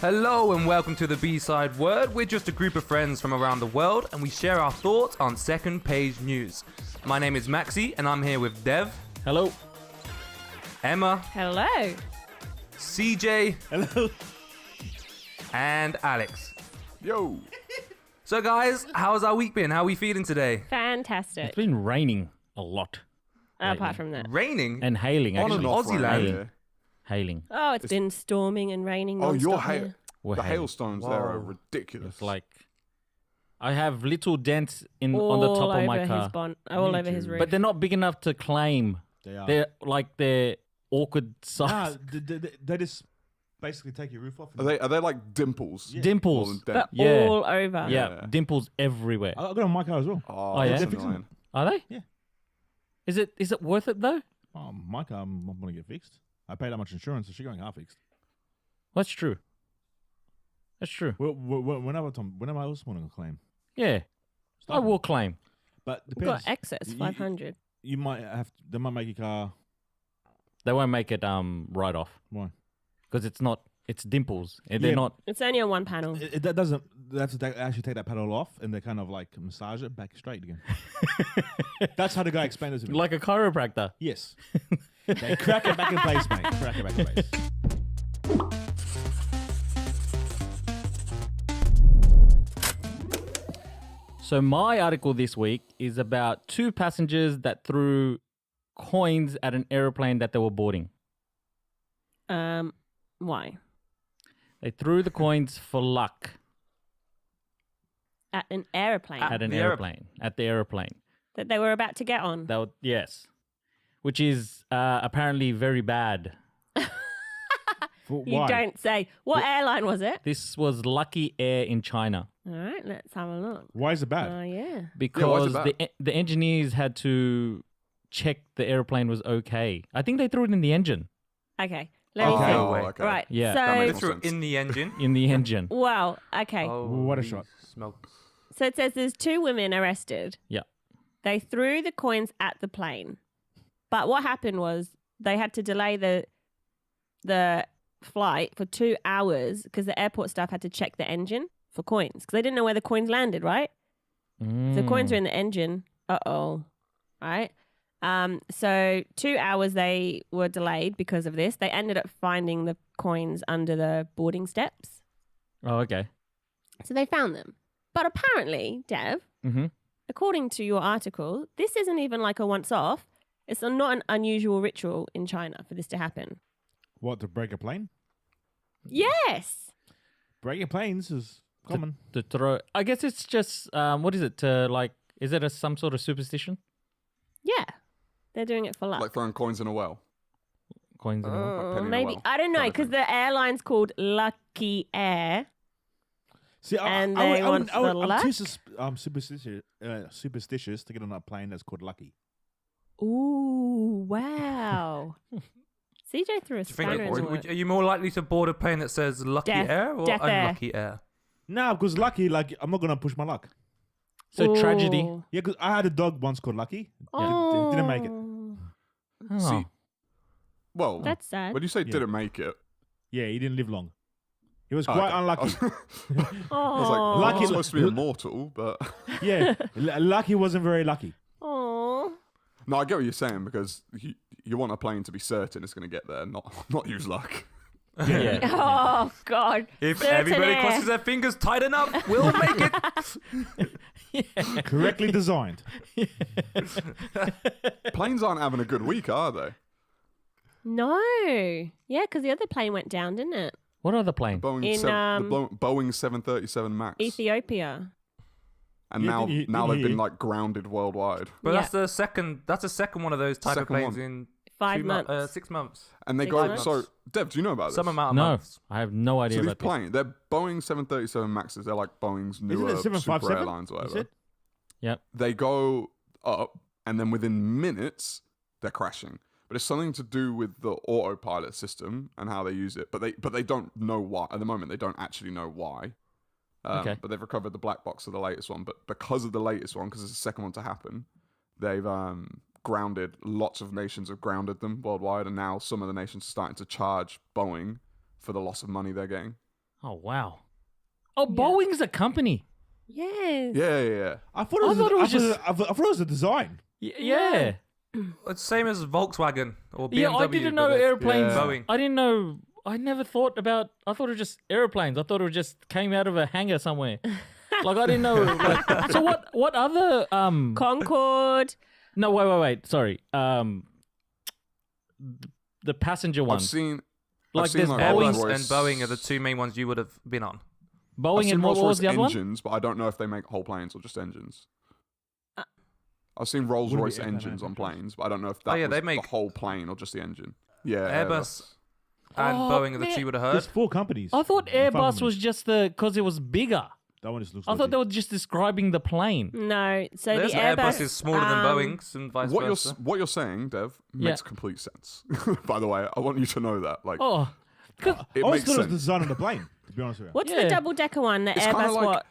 Hello and welcome to the B-Side Word. We're just a group of friends from around the world and we share our thoughts on second page news. My name is Maxie and I'm here with Dev. Hello. Emma. Hello. CJ. Hello. And Alex. Yo. So guys, how's our week been? How are we feeling today? Fantastic. It's been raining a lot. Apart from that. Raining? And hailing, On actually. and off Aussie right land. now. Hailing. Oh, it's been storming and raining. Oh, your non-stop hail. here. We're The hailing. hailstones there are ridiculous. It's like... I have little dents on All the top of my over car. his all over his roof. But they're not big enough to claim. They are. They're awkward Nah, size. they just basically take your roof off. Are they like dimples? Yeah. Dimples. More than But dents? Yeah. all over. Yeah, Yeah. dimples everywhere. I got it on my car as well. Oh, yeah? that's They're fixing annoying. Are they? Yeah. Is it worth it though? Oh, my car, I'm going to get fixed. I paid that much insurance, so she's going half fixed. That's true. That's true. Whenever I else want to claim. Yeah. Stop I it. will claim. But We've depends. got excess, 500. You might have. They might make your car. They won't make it right off Why? because it's dimples. And they're Yeah. not. It's only on one panel. That doesn't. They have to actually take that pedal off, and they kind of like massage it back straight again. That's how the guy explained it to me. Like a chiropractor. Yes. They crack it back in place, mate. Crack it back in place. So my article this week is about two passengers that threw coins at an aeroplane that they were boarding. Why? They threw the coins for luck At an aeroplane at an the aeroplane. At the airplane. that they were about to get on. Yes. Which is apparently very bad. For, You why? don't say. What airline was it? This was Lucky Air in China All right, let's have a look. Why is it bad? Oh, yeah. why is because it the engineers had to check the airplane was okay. I think they threw it in the engine. Okay, let me Oh, see. okay. Right, Yeah. That They makes so, threw sense. it in the engine. In the engine. well, okay. What a shot. Smokes. So it says there's two women arrested. Yeah. They threw the coins at the plane. But what happened was they had to delay the flight for 2 hours because the airport staff had to check the engine for coins because they didn't know where the coins landed, right? So coins are in the engine. Uh-oh. Right? So 2 hours they were delayed because of this. They ended up finding the coins under the boarding steps. Oh, okay. So they found them. But apparently, Dev, Mm-hmm. according to your article, this isn't even like a once-off. It's not an unusual ritual in China for this to happen. What, to break a plane? Yes. Breaking planes is common. To throw. I guess it's just what is it? Is it some sort of superstition? Yeah. They're doing it for luck. Like throwing coins in a well. Coins in a well. like penny in a Maybe. well I don't know, kind of because thing. the airline's called Lucky Air. See, And they want the I'm luck? too superstitious to get on a plane that's called Lucky. Ooh, wow. CJ threw a Do you think, spanner into are it. you more likely to board a plane that says Lucky Death- Air or Death Air. Unlucky Air? No, because Lucky, like, I'm not going to push my luck. So tragedy. Ooh. Yeah, because I had a dog once called Lucky. Oh. Didn't make it. Oh. See, well, That's sad. when you say Yeah. didn't make it, Yeah, he didn't live long. He was oh, quite okay. unlucky. I was like, Oh. lucky Lucky- supposed to be immortal, but Yeah, Lucky wasn't very lucky. Oh. no, I get what you're saying because you want a plane to be certain it's going to get there, not use luck. Yeah. Oh, God. If Certain everybody air. crosses their fingers tight enough, we'll make it. Correctly designed. Planes aren't having a good week, are they? No. Yeah, because the other plane went down, didn't it? What other plane? Boeing, In, Boeing 737 Max, Ethiopia. and Yeah, now didn't now you they've been hear- like grounded worldwide, But Yeah. that's the second one of those type of Second planes one. in 5 months. 6 months. and they Six go. months. So, Dev, do you know about this? Some amount of No, months. I have no idea So these about this. planes, they're Boeing 737 Maxes. They're like Boeing's newer Isn't it super 757? airlines, or You whatever. said? Yep. They go up, and then within minutes they're crashing. But it's something to do with the autopilot system and how they use it. But they don't know why at the moment. They don't actually know why. Okay. But they've recovered the black box of the latest one. But because of the latest one, because it's the second one to happen, they've grounded. Lots of nations have grounded them worldwide, and now some of the nations are starting to charge Boeing for the loss of money they're getting. Oh, wow. Oh, Boeing's a company. Yes. Yeah. I thought it was, thought it was I thought it was a design. Yeah. It's the same as Volkswagen or BMW. Yeah, I didn't know but it's airplanes. Boeing. I didn't know. I never thought about. I thought it was just airplanes. I thought it just came out of a hangar somewhere. Like I didn't know. Like, so what other Concorde. No, wait. Sorry. The passenger I've ones. seen. Like I've seen there's like Boeing Rolls Airbus and Royce. Boeing are the two main ones you would have been on. I've Boeing seen and what Rolls was Royce the other one? engines, but I don't know if they make whole planes or just engines. Uh, I've seen Rolls Wouldn't Royce be airplane engines on manufacturers. planes, but I don't know if that Oh, yeah, was they make- the whole plane or just the engine. Yeah, Airbus and Oh, Boeing are the man. two you would have heard. There's 4 companies. I thought in front of Airbus me. was just because it was bigger. That one just looks. I thought they were just describing the plane. No. So There's the Airbus Airbus is smaller than Boeing's and vice What versa. you're saying, Dev, Yeah. makes complete sense. By the way, I want you to know that. Like, Oh, 'cause- it I always makes thought it was the sense. design of the plane. To be honest with you. What's Yeah. the double decker one? The It's kinda Airbus like- what?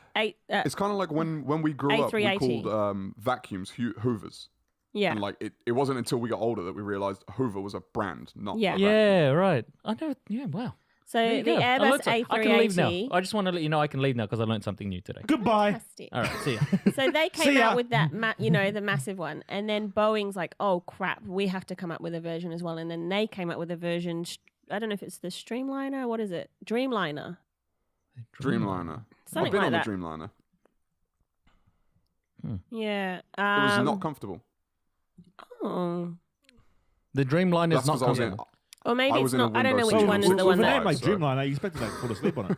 It's kind of like when we grew up, we A380. called vacuums Hoovers. Yeah. And like it wasn't until we got older that we realized Hoover was a brand, not Yeah. a vacuum. yeah, right. I know. Yeah, wow. So There you the go. I Airbus learned some- I can leave now. A380. I just want to let you know I can leave now because I learned something new today. Goodbye. Fantastic. All right, see ya. So they See came ya. out with that, the massive one, and then Boeing's like, "Oh crap, we have to come up with a version as well." And then they came up with a version. I don't know if it's the Streamliner. What is it? Dreamliner. Dreamliner. Something I've been like on that. the Dreamliner. Yeah. It was not comfortable. Oh. The Dreamliner is That's not because I was in. comfortable. Or maybe I it's was in a not. I don't know window which seat. one is With the a one With a that. name like so- Dreamliner, you expect to like fall asleep on it.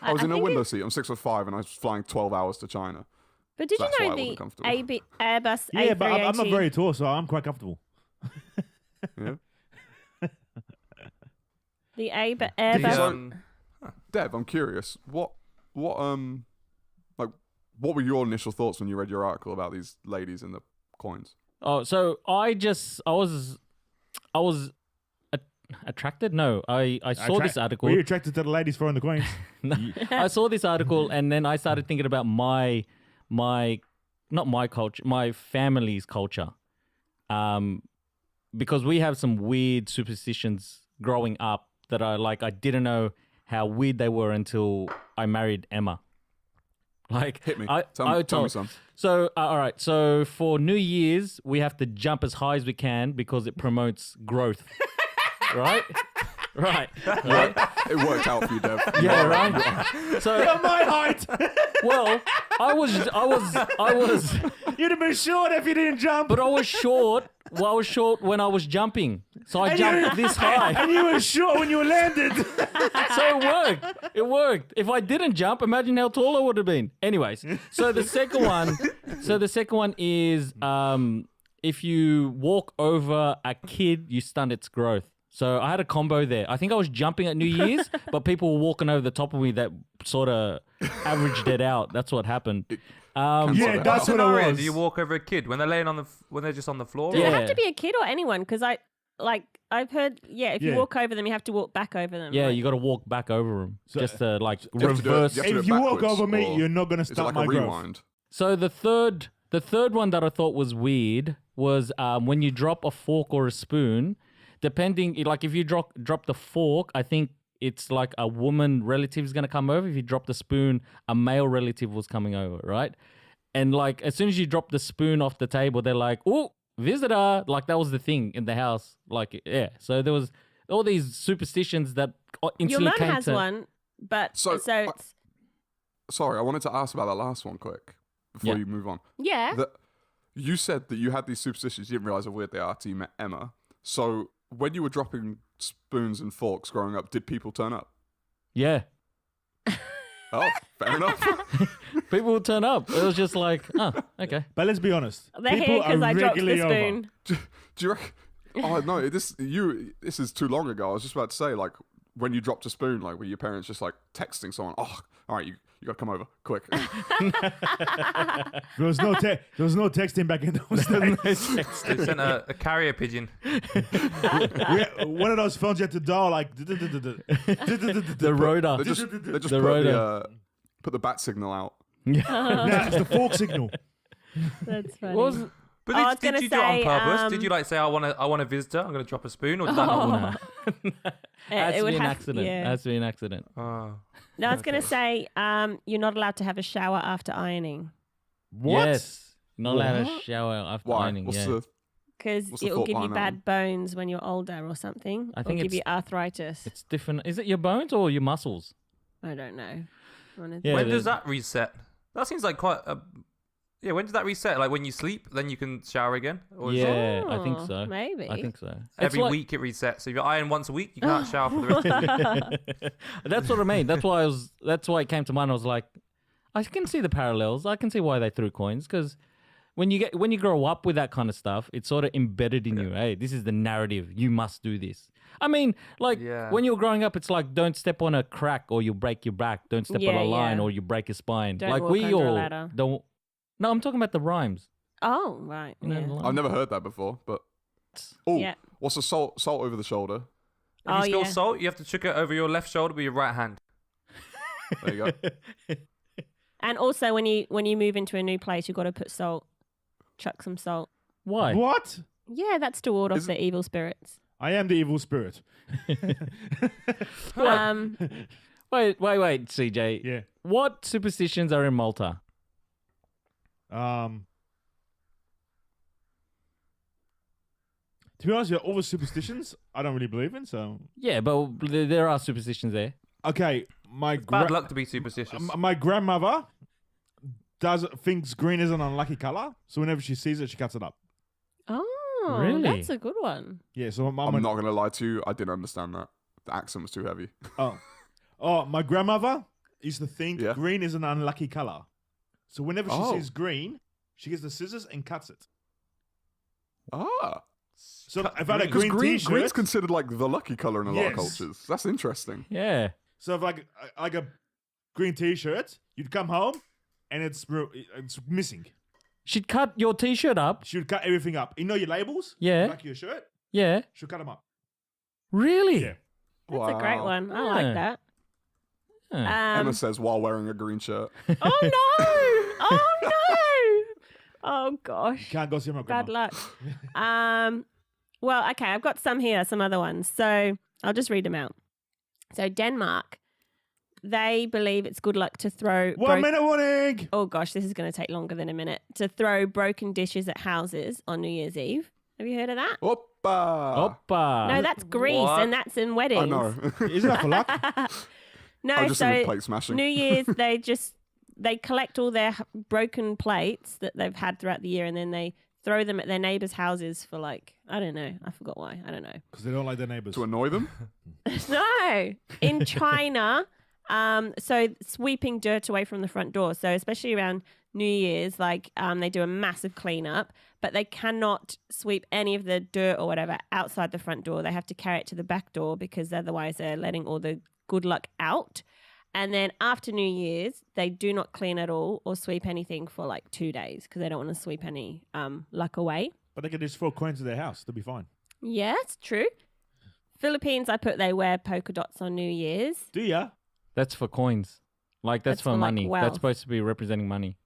I was in a think window it- seat. I'm 6'5" and I was flying 12 hours to China. But did So you that's why know I the wasn't comfortable. Airbus Yeah, but I'm not A380? very tall, so I'm quite comfortable. Yeah. The Airbus. The, Dev, I'm curious. What were your initial thoughts when you read your article about these ladies and the coins? Oh, so I was attracted. No, I saw this article. Were you attracted to the ladies throwing the coins? No, I saw this article and then I started thinking about my not my culture, my family's culture. Because we have some weird superstitions growing up that I didn't know how weird they were until I married Emma. Like Hit me. tell me me some. So all right, so for New Year's we have to jump as high as we can because it promotes growth. Right? Right. It worked out for you, Dev. Yeah, right. So You're my height. well, I was You'd have been short if you didn't jump. but I was short. Well, I was short when I was jumping. So I jumped this high. And you were short when you landed. So it worked. It worked. If I didn't jump, imagine how tall I would have been. Anyways, so the second one is if you walk over a kid, you stunt its growth. So I had a combo there. I think I was jumping at New Year's, but people were walking over the top of me that sort of averaged it out. That's what happened. Yeah, that's what it scenario was. do you walk over a kid when they're laying when they're just on the floor? Does Yeah. it have to be a kid or anyone? Because I've heard, if you Yeah. walk over them, you have to walk back over them. Yeah, Like, you got to walk back over them So- just to like You have to do it- reverse. you have to do If it you walk backwards, over me, or you're not going to is it stop like my a growth. rewind? So the third one that I thought was weird was when you drop a fork or a spoon, depending like if you drop the fork, I think it's like a woman relative is gonna come over. If you drop the spoon, a male relative was coming over, right? And like as soon as you drop the spoon off the table, they're like, "Oh, visitor!" Like that was the thing in the house. Like yeah, so there was all these superstitions that your instantly mum came has to. one, but So, so it's, Sorry, I wanted to ask about that last one quick before Yeah. you move on. yeah. You said that you had these superstitions. You didn't realize how weird they are till you met Emma. So when you were dropping spoons and forks growing up, did people turn up? Yeah, Oh, fair enough. people would turn up. It was just like, oh, okay. But let's be honest. They're here people because are I dropped the regularly over. spoon. Do you reckon? Oh no, this is too long ago. I was just about to say, like, when you dropped a spoon, like, were your parents just like texting someone? Oh, all right, you got to come over quick. There was no texting back in those days. They sent a carrier pigeon. One of those phones you had to dial like. The rotor. They just The rotor. put the bat signal out. Nah, it's the fork signal. That's funny. What But I was did gonna you do it on say, purpose? Did you like say I want a visitor? I'm gonna drop a spoon, or did that not work? Has it to would be an have- accident. yeah. Has to be an accident. Oh. No, I was going to say you're not allowed to have a shower after ironing What? Yes. Not allowed to What? shower after Why? ironing. What's Yeah. the because What's the it will thought give you behind bad that bones when you're older or something. I think or give it's- you arthritis. It's different. Is it your bones or your muscles? I don't know. One of Yeah, When the- does that reset? That seems like quite a. Yeah, when does that reset? Like when you sleep, then you can shower again? Or is it Yeah, I think Oh, so. Maybe. I think so. every week it resets. So if you iron once a week, you can't shower for the rest of the week. That's what I mean. That's why That's why it came to mind. I was like, I can see the parallels. I can see why they threw coins because when you grow up with that kind of stuff, it's sort of embedded in you. Hey, this is the narrative. You must do this. I mean, like Yeah. when you're growing up, it's like don't step on a crack or you break your back. Don't step on Yeah, a line yeah. or you break your spine. Don't like walk we under a all ladder. don't. No, I'm talking about the rhymes. Oh, right. You know, Yeah. the I've lines. never heard that before, but oh, Yeah. what's the salt over the shoulder? If you Oh, spill yeah. salt, you have to chuck it over your left shoulder with your right hand. There you go. And also, when you move into a new place, you've got to put salt. Chuck some salt. Why? What? Yeah, that's to ward off Is- the evil spirits. I am the evil spirit. Um, Wait, CJ. Yeah. What superstitions are in Malta? To be honest, all the superstitions I don't really believe in. So Yeah, but there are superstitions there. okay, Bad luck to be superstitious. my grandmother thinks green is an unlucky color, so whenever she sees it, she cuts it up. oh, Really? that's a good one. Yeah, so my I'm mum. not gonna lie to you. I didn't understand that. The accent was too heavy. Oh, my grandmother used to think Yeah. green is an unlucky color, so whenever she Oh. sees green, she gets the scissors and cuts it. Ah, So Cut if I had a green. because green T-shirt, green's considered like the lucky color in a lot of Yes. cultures. That's interesting. Yeah. so if like a green T-shirt, you'd come home and it's missing. She'd cut your T-shirt up. She would cut everything up. You know your labels? Yeah. Back of your shirt. Yeah. She'll cut them up. Really? Yeah. That's a great Wow. one. I Yeah. like that. Huh. Emma says while wearing a green shirt. Oh no! Oh no! Oh gosh. Can't go see my grandma. Bad luck. Well, okay, I've got some here, some other ones. So I'll just read them out. So Denmark, they believe it's good luck to throw. 1 minute warning. Oh gosh, this is going to take longer than a minute. To throw broken dishes at houses on New Year's Eve. Have you heard of that? Oppa! Oppa. No, that's Greece, What? and that's in weddings. I know. Isn't that for luck? No, I'm just into so plate smashing. New Year's, they collect all their broken plates that they've had throughout the year, and then they throw them at their neighbors' houses for like, I don't know. I forgot why. I don't know. Because they don't like their neighbors. To annoy them? No, in China, so sweeping dirt away from the front door. So especially around New Year's, like they do a massive cleanup, but they cannot sweep any of the dirt or whatever outside the front door. They have to carry it to the back door because otherwise they're letting all the good luck out. And then after New Year's, they do not clean at all or sweep anything for like 2 days because they don't want to sweep any luck away. But they can just throw coins to their house. They'll be fine. Yeah, it's true. Philippines, I put they wear polka dots on New Year's. Do ya? That's for coins. Like that's That's for for, like, money. wealth. That's supposed to be representing money.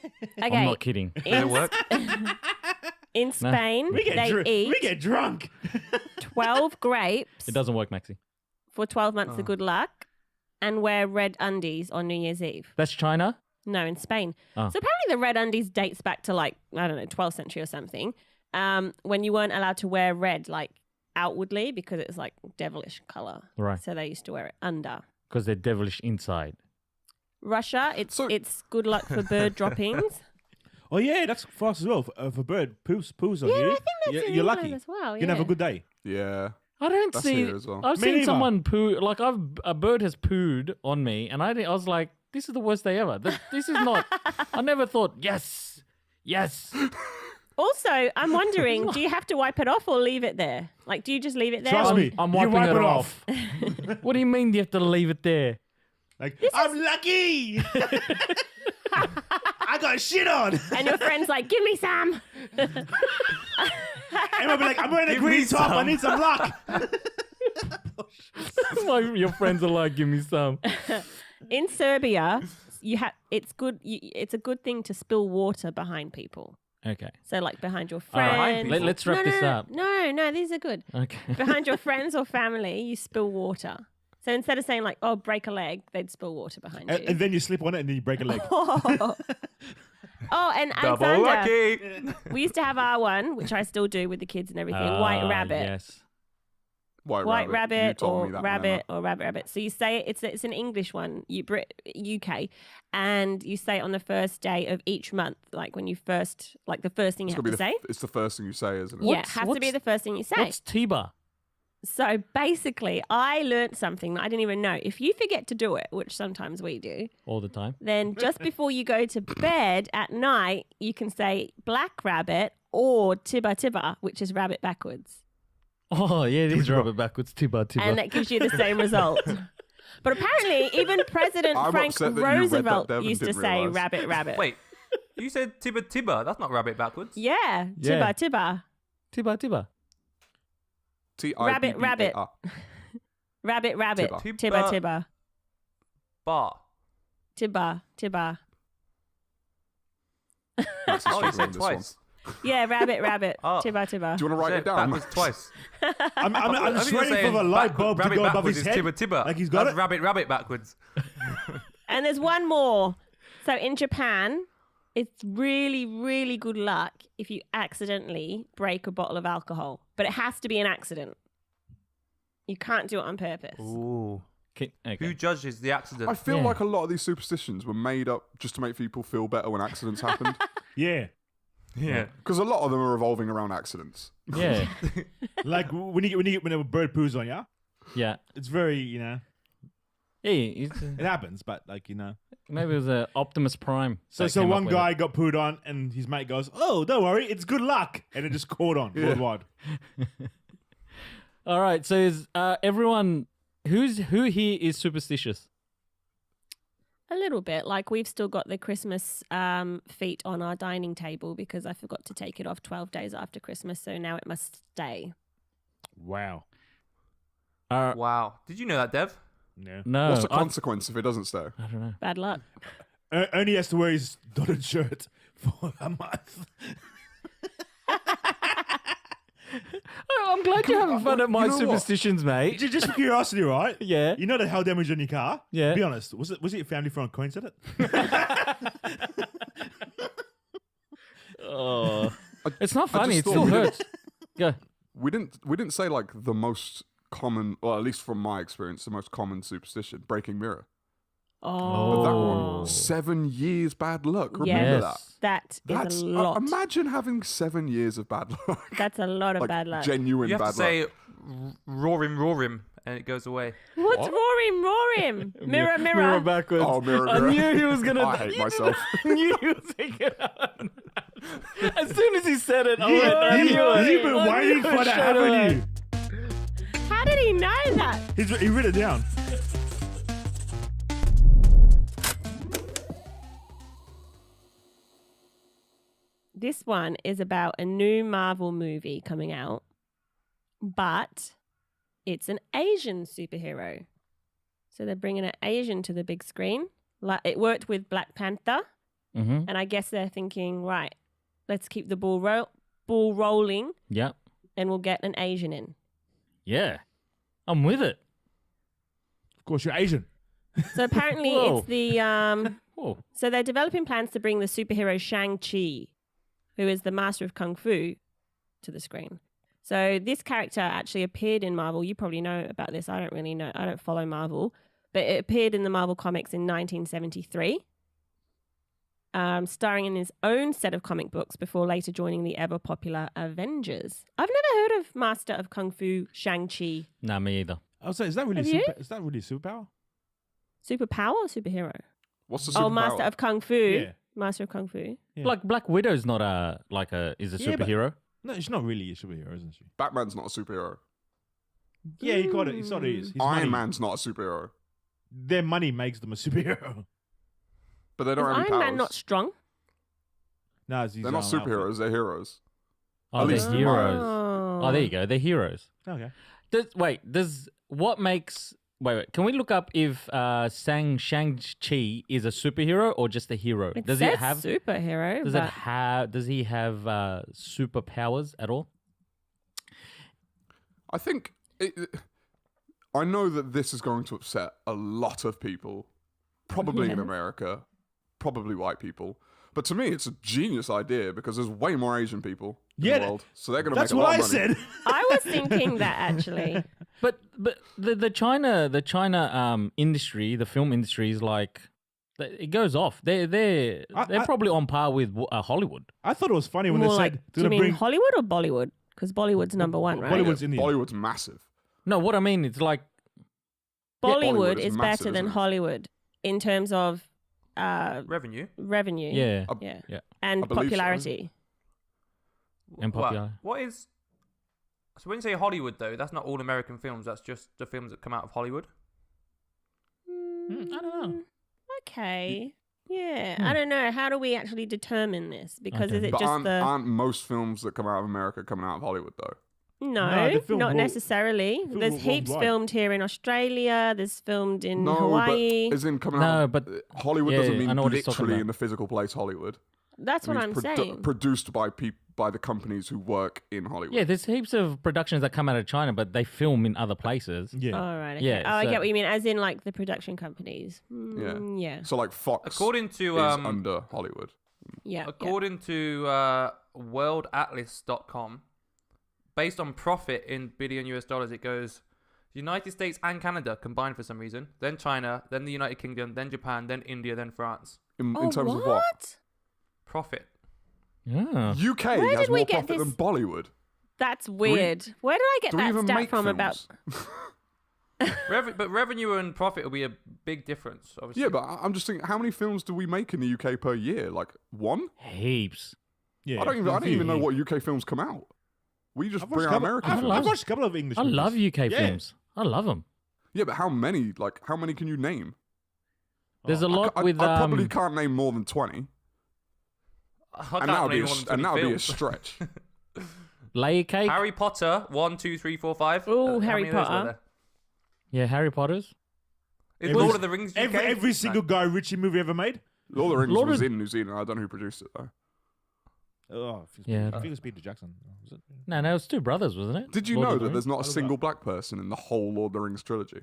Okay. I'm not kidding. Did it work? In Spain, We get they eat we get drunk. 12 grapes It doesn't work, Maxie. for 12 months Oh. of good luck and wear red undies on New Year's Eve. That's China. No, in Spain. Oh. So apparently the red undies dates back to like, I don't know, 12th century or something, when you weren't allowed to wear red like outwardly because it's like devilish color. Right. So they used to wear it under. Because they're devilish inside. Russia, it's good luck for bird droppings. Oh yeah, that's for us as well. For bird poos on Yeah, you. I think that's in You're England lucky. as well. You can have a yeah. good day. Yeah. I don't That's see. here as well. I've Me seen neither. someone poo. Like a bird has pooed on me, and I was like, "This is the worst day ever. This is not." I never thought, yes. Also, I'm wondering, do you have to wipe it off or leave it there? Like, do you just leave it there? Trust or- me. I'm You wiping wipe it it off. What do you mean you have to leave it there? Like I'm lucky. I got shit on. And your friend's like, give me some. And I'll be like, I'm wearing a Give me green top. I some. need some luck. Your friends are like, "Give me some." In Serbia, it's good. It's a good thing to spill water behind people. Okay. So like behind your All right. friends. Let's wrap this up. No, these are good. Okay. Behind your friends or family, you spill water. So instead of saying like, oh, break a leg, they'd spill water behind you. And then you slip on it and then you break a leg. Oh, and Double Alexander, lucky. we used to have our one, which I still do with the kids and everything, White Rabbit. Yes. White You rabbit told or me that, rabbit or rabbit. So you say it's an English one, UK, and you say it on the first day of each month, like when you first, like the first thing you have to say. It's the first thing you say, isn't it? Yeah, it has to be the first thing you say. What's Tiba? So basically, I learnt something that I didn't even know. If you forget to do it, which sometimes we do, All the time. then just before you go to bed at night, you can say black rabbit or tiba tiba, which is rabbit backwards. Oh, yeah, it is rabbit backwards. Tiba. And that gives you the same result. But apparently, even President I'm Frank upset that you read that, Roosevelt Devin, used to didn't say realise. rabbit rabbit. Wait, you said tibba tibba. That's not rabbit backwards. Yeah, Yeah. tiba tiba. Tiba. T-I-B-B-A-R. Rabbit. Rabbit rabbit. Tiba. Tiba tiba. Bar. Tiba. That's Oh, you struggling said this twice. Yeah, rabbit. Oh. Tiba tiba. Do you want to write Said it down? backwards twice. I'm I just think you're waiting for saying the light bulb to rabbit go above backwards his is head. tibba tibba. Like he's got That's it. rabbit backwards. And there's one more. So in Japan, it's really, really good luck if you accidentally break a bottle of alcohol. But it has to be an accident. You can't do it on purpose. Ooh. Okay. Who judges the accident? I feel Yeah. like a lot of these superstitions were made up just to make people feel better when accidents happened. Yeah. Yeah. Because a lot of them are revolving around accidents. Yeah. Like when a bird poos on you, Yeah. it's very, Hey, it happens, but maybe it was a Optimus Prime. So that came one up with guy got pooed on and his mate goes, "Oh, don't worry, it's good luck." And it just caught on worldwide. it. All right. So is everyone who here is superstitious? A little bit. Like we've still got the Christmas feet on our dining table because I forgot to take it off 12 days after Christmas. So now it must stay. Wow. Wow. Did you know that, Dev? No. No. What's the consequence if it doesn't stay? I don't know. Bad luck. Only has to wear his dotted shirt for a month. I'm glad you're having fun at my You know what? superstitions, mate. Just for curiosity, right? Yeah. You know the hell damage on your car? Yeah. Be honest. Was it your family from coins at it? Oh. It's not I funny. It just still thought we hurts. Go. We didn't say like the most common, or at least from my experience, the most common superstition, breaking mirror. Oh. But that Oh. one, 7 years bad luck. Remember Yes. that? That That's is a lot. imagine having 7 years of bad luck. That's a lot of like bad luck. genuine You have bad to say luck. roar him, and it goes away. What's roar him? Mirror, mirror. Mirror backwards. Oh, mirror, I mirror. knew he was gonna. I hate myself. I knew he was thinking about it. As soon as he said it, I went, I knew it. You've been I waiting knew for it that, straight away. haven't you? How did he know that? He wrote it down. This one is about a new Marvel movie coming out, but it's an Asian superhero. So they're bringing an Asian to the big screen. Like it worked with Black Panther, Mm-hmm. and I guess they're thinking, right, let's keep the ball rolling, Yep. and we'll get an Asian in. Yeah. I'm with it. Of course, you're Asian. So apparently, Whoa. it's the Oh. So they're developing plans to bring the superhero Shang-Chi, who is the master of Kung Fu, to the screen. So this character actually appeared in Marvel. You probably know about this. I don't really know. I don't follow Marvel. But it appeared in the Marvel comics in 1973, starring in his own set of comic books before later joining the ever-popular Avengers. I've never heard of Master of Kung Fu Shang-Chi. Nah, me either. I was saying, is that really Have you? is that really a superpower? Superpower or superhero? What's the Oh, superpower? Master of Kung Fu. Yeah. Master of Kung Fu. Yeah. Like Black Widow's not is a Yeah, but- superhero. No, she's not really a superhero, isn't she? Batman's not a superhero. Yeah, you got it. It's not his. Iron money. Man's not a superhero. Their money makes them a superhero. But they don't Is have any Iron powers. Man not strong? No, it's his They're not own outfit. superheroes, they're heroes. Oh, At they're least heroes. Oh. Oh, there you go. They're heroes. Okay. What makes Wait. Can we look up if Shang-Chi is a superhero or just a hero? It Does says he have? superhero? Does but it have? Does he have superpowers at all? I think I know that this is going to upset a lot of people, probably in Yes. America, probably white people. But to me, it's a genius idea because there's way more Asian people in Yeah, the world, so they're going to make That's a what lot I of money. said. I was thinking that actually. But the China industry, the film industry is like it goes off. They're probably on par with Hollywood. I thought it was funny when More they like, said do they're you gonna mean bring Hollywood or Bollywood? Because Bollywood's number one, right? Bollywood's Indian. Bollywood's massive. No, what I mean it's like Bollywood Bollywood is is massive, better than isn't it? Hollywood in terms of Revenue. revenue. yeah, Yeah. And I believe so. popularity. and popular. What is? So when you say Hollywood, though, that's not all American films. That's just the films that come out of Hollywood. I don't know. Okay. Yeah. I don't know. How do we actually determine this? Because Okay. is it But just aren't most films that come out of America coming out of Hollywood, though? No, they film not world- necessarily. film There's heaps worldwide. filmed here in Australia. There's filmed in No, Hawaii. but as in coming No, out. but- Hollywood yeah, doesn't I mean know what he's talking literally about. in the physical place Hollywood. That's It what means I'm saying. Produced by the companies who work in Hollywood. Yeah, there's heaps of productions that come out of China, but they film in other places. Yeah. Oh, right. Okay. Yeah, oh, I so- get what you mean. As in, like, the production companies. Yeah. Yeah. So like Fox According to is under Hollywood. Yeah. according to worldatlas.com, based on profit in billion US dollars, it goes United States and Canada combined for some reason, then China, then the United Kingdom, then Japan, then India, then France. In Oh, terms what? of what? Profit. Yeah. UK Where has did we more get profit than this- Bollywood. That's weird. Where did I get Do we that even stat make from films? about... But revenue and profit will be a big difference, obviously. Yeah, but I'm just thinking, how many films do we make in the UK per year? Like one? Heaps. Yeah. I don't even know what UK films come out. We just bring out American I've films. watched a couple of English I movies. love UK Yeah. films. I love them. Yeah, but how many? Like, how many can you name? There's a lot I with probably can't name more than 20. I And can't that would be name more than 20 a films. stretch. Layer Cake. Harry Potter, 1, 2, 3, 4, 5. Ooh, How Harry many of those were Potter. there? Yeah, Harry Potter's. Is Every- Lord of the Rings UK? Every single Guy Ritchie movie ever made. Lord of the Rings Lord was of- in New Zealand. I don't know who produced it, though. Oh, Yeah. I think it was Peter Jackson. Was it? No, it was two brothers, wasn't it? Did you Lord know of the that there's Rings? not a single black person in the whole Lord of the Rings trilogy?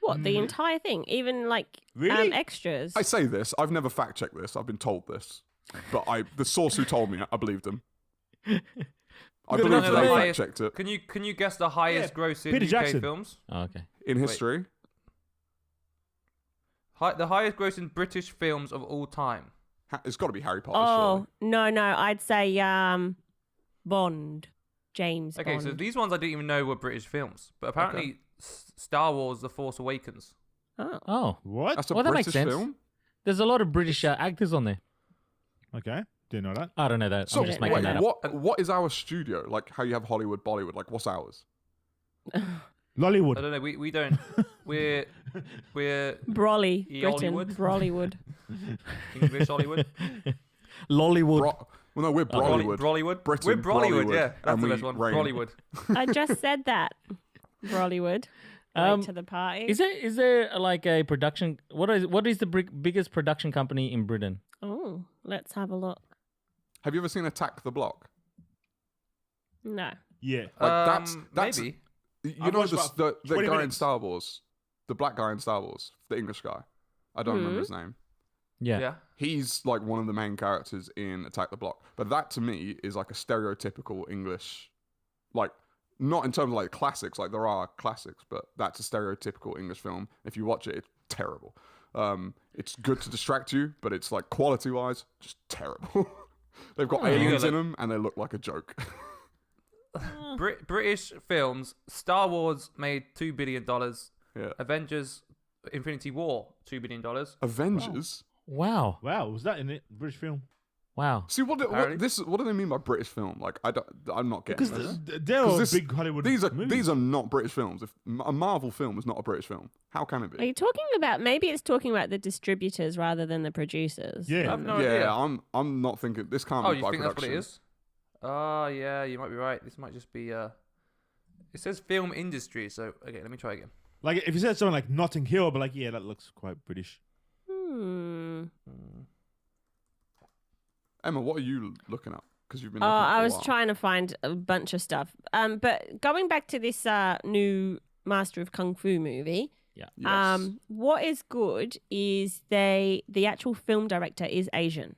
What, the entire thing? Even, like, Really? extras? I say this. I've never fact-checked this. I've been told this. But the source who told me, I believed him. I Don't believe know that the they highest- fact-checked it. Can you guess the highest grossing Peter UK Jackson. films? Oh, okay. In history, The highest grossing British films of all time. it's got to be Harry Potter, Oh, no. I'd say Bond. James Okay, Bond. so these ones I didn't even know were British films, but apparently Star Wars: The Force Awakens. Oh. Oh, What? That's a Well, that British makes sense. film? there's a lot of British actors on there. Okay. Didn't know that. I don't know that. So, I'm just wait, making that up. what is our studio? Like how you have Hollywood, Bollywood, like what's ours? I Lollywood. don't know. We don't. We're Brawley, Hollywood? Britain. Brawleywood. English Hollywood. Lollywood. Well, no, we're Bollywood. Brollywood. Britain, We're Brollywood. Bollywood, Yeah, that's and the we best one. reign. Brollywood. I just said that. Brawleywood. Late to the party. Is there like a production? What is the biggest production company in Britain? Oh, let's have a look. Have you ever seen Attack the Block? No. Yeah. Like that's Maybe. you I've know watched the about 20 guy in minutes. Star Wars, the black guy in Star Wars, the English guy. I don't remember his name. Yeah. Yeah. He's like one of the main characters in Attack the Block. But that to me is like a stereotypical English, like not in terms of like classics, like there are classics, but that's a stereotypical English film. If you watch it, it's terrible. It's good to distract you, but it's like quality wise, just terrible. They've got aliens in them and they look like a joke. British films. Star Wars made $2 billion. Yeah. Avengers: Infinity War, $2 billion. Avengers. Wow. Wow. Was that in it? British film? Wow. See what Apparently. do they mean by British film? Like I'm not getting Because this. they're all This- big Hollywood These movies. are not British films. If a Marvel film is not a British film, how can it Are be? you talking about, maybe it's talking about the distributors rather than the producers? Yeah. I have no idea. Yeah, I'm not thinking this can't Oh, be you by think production. that's what it is? Oh, yeah, you might be right. This might just be. It says film industry, so okay, let me try again. Like if you said something like Notting Hill, but like, yeah, that looks quite British. Emma, what are you looking at? Because you've been. Oh, Looking at it for I a was while. trying to find a bunch of stuff. But going back to this new Master of Kung Fu movie, Yes. what is good is the actual film director is Asian.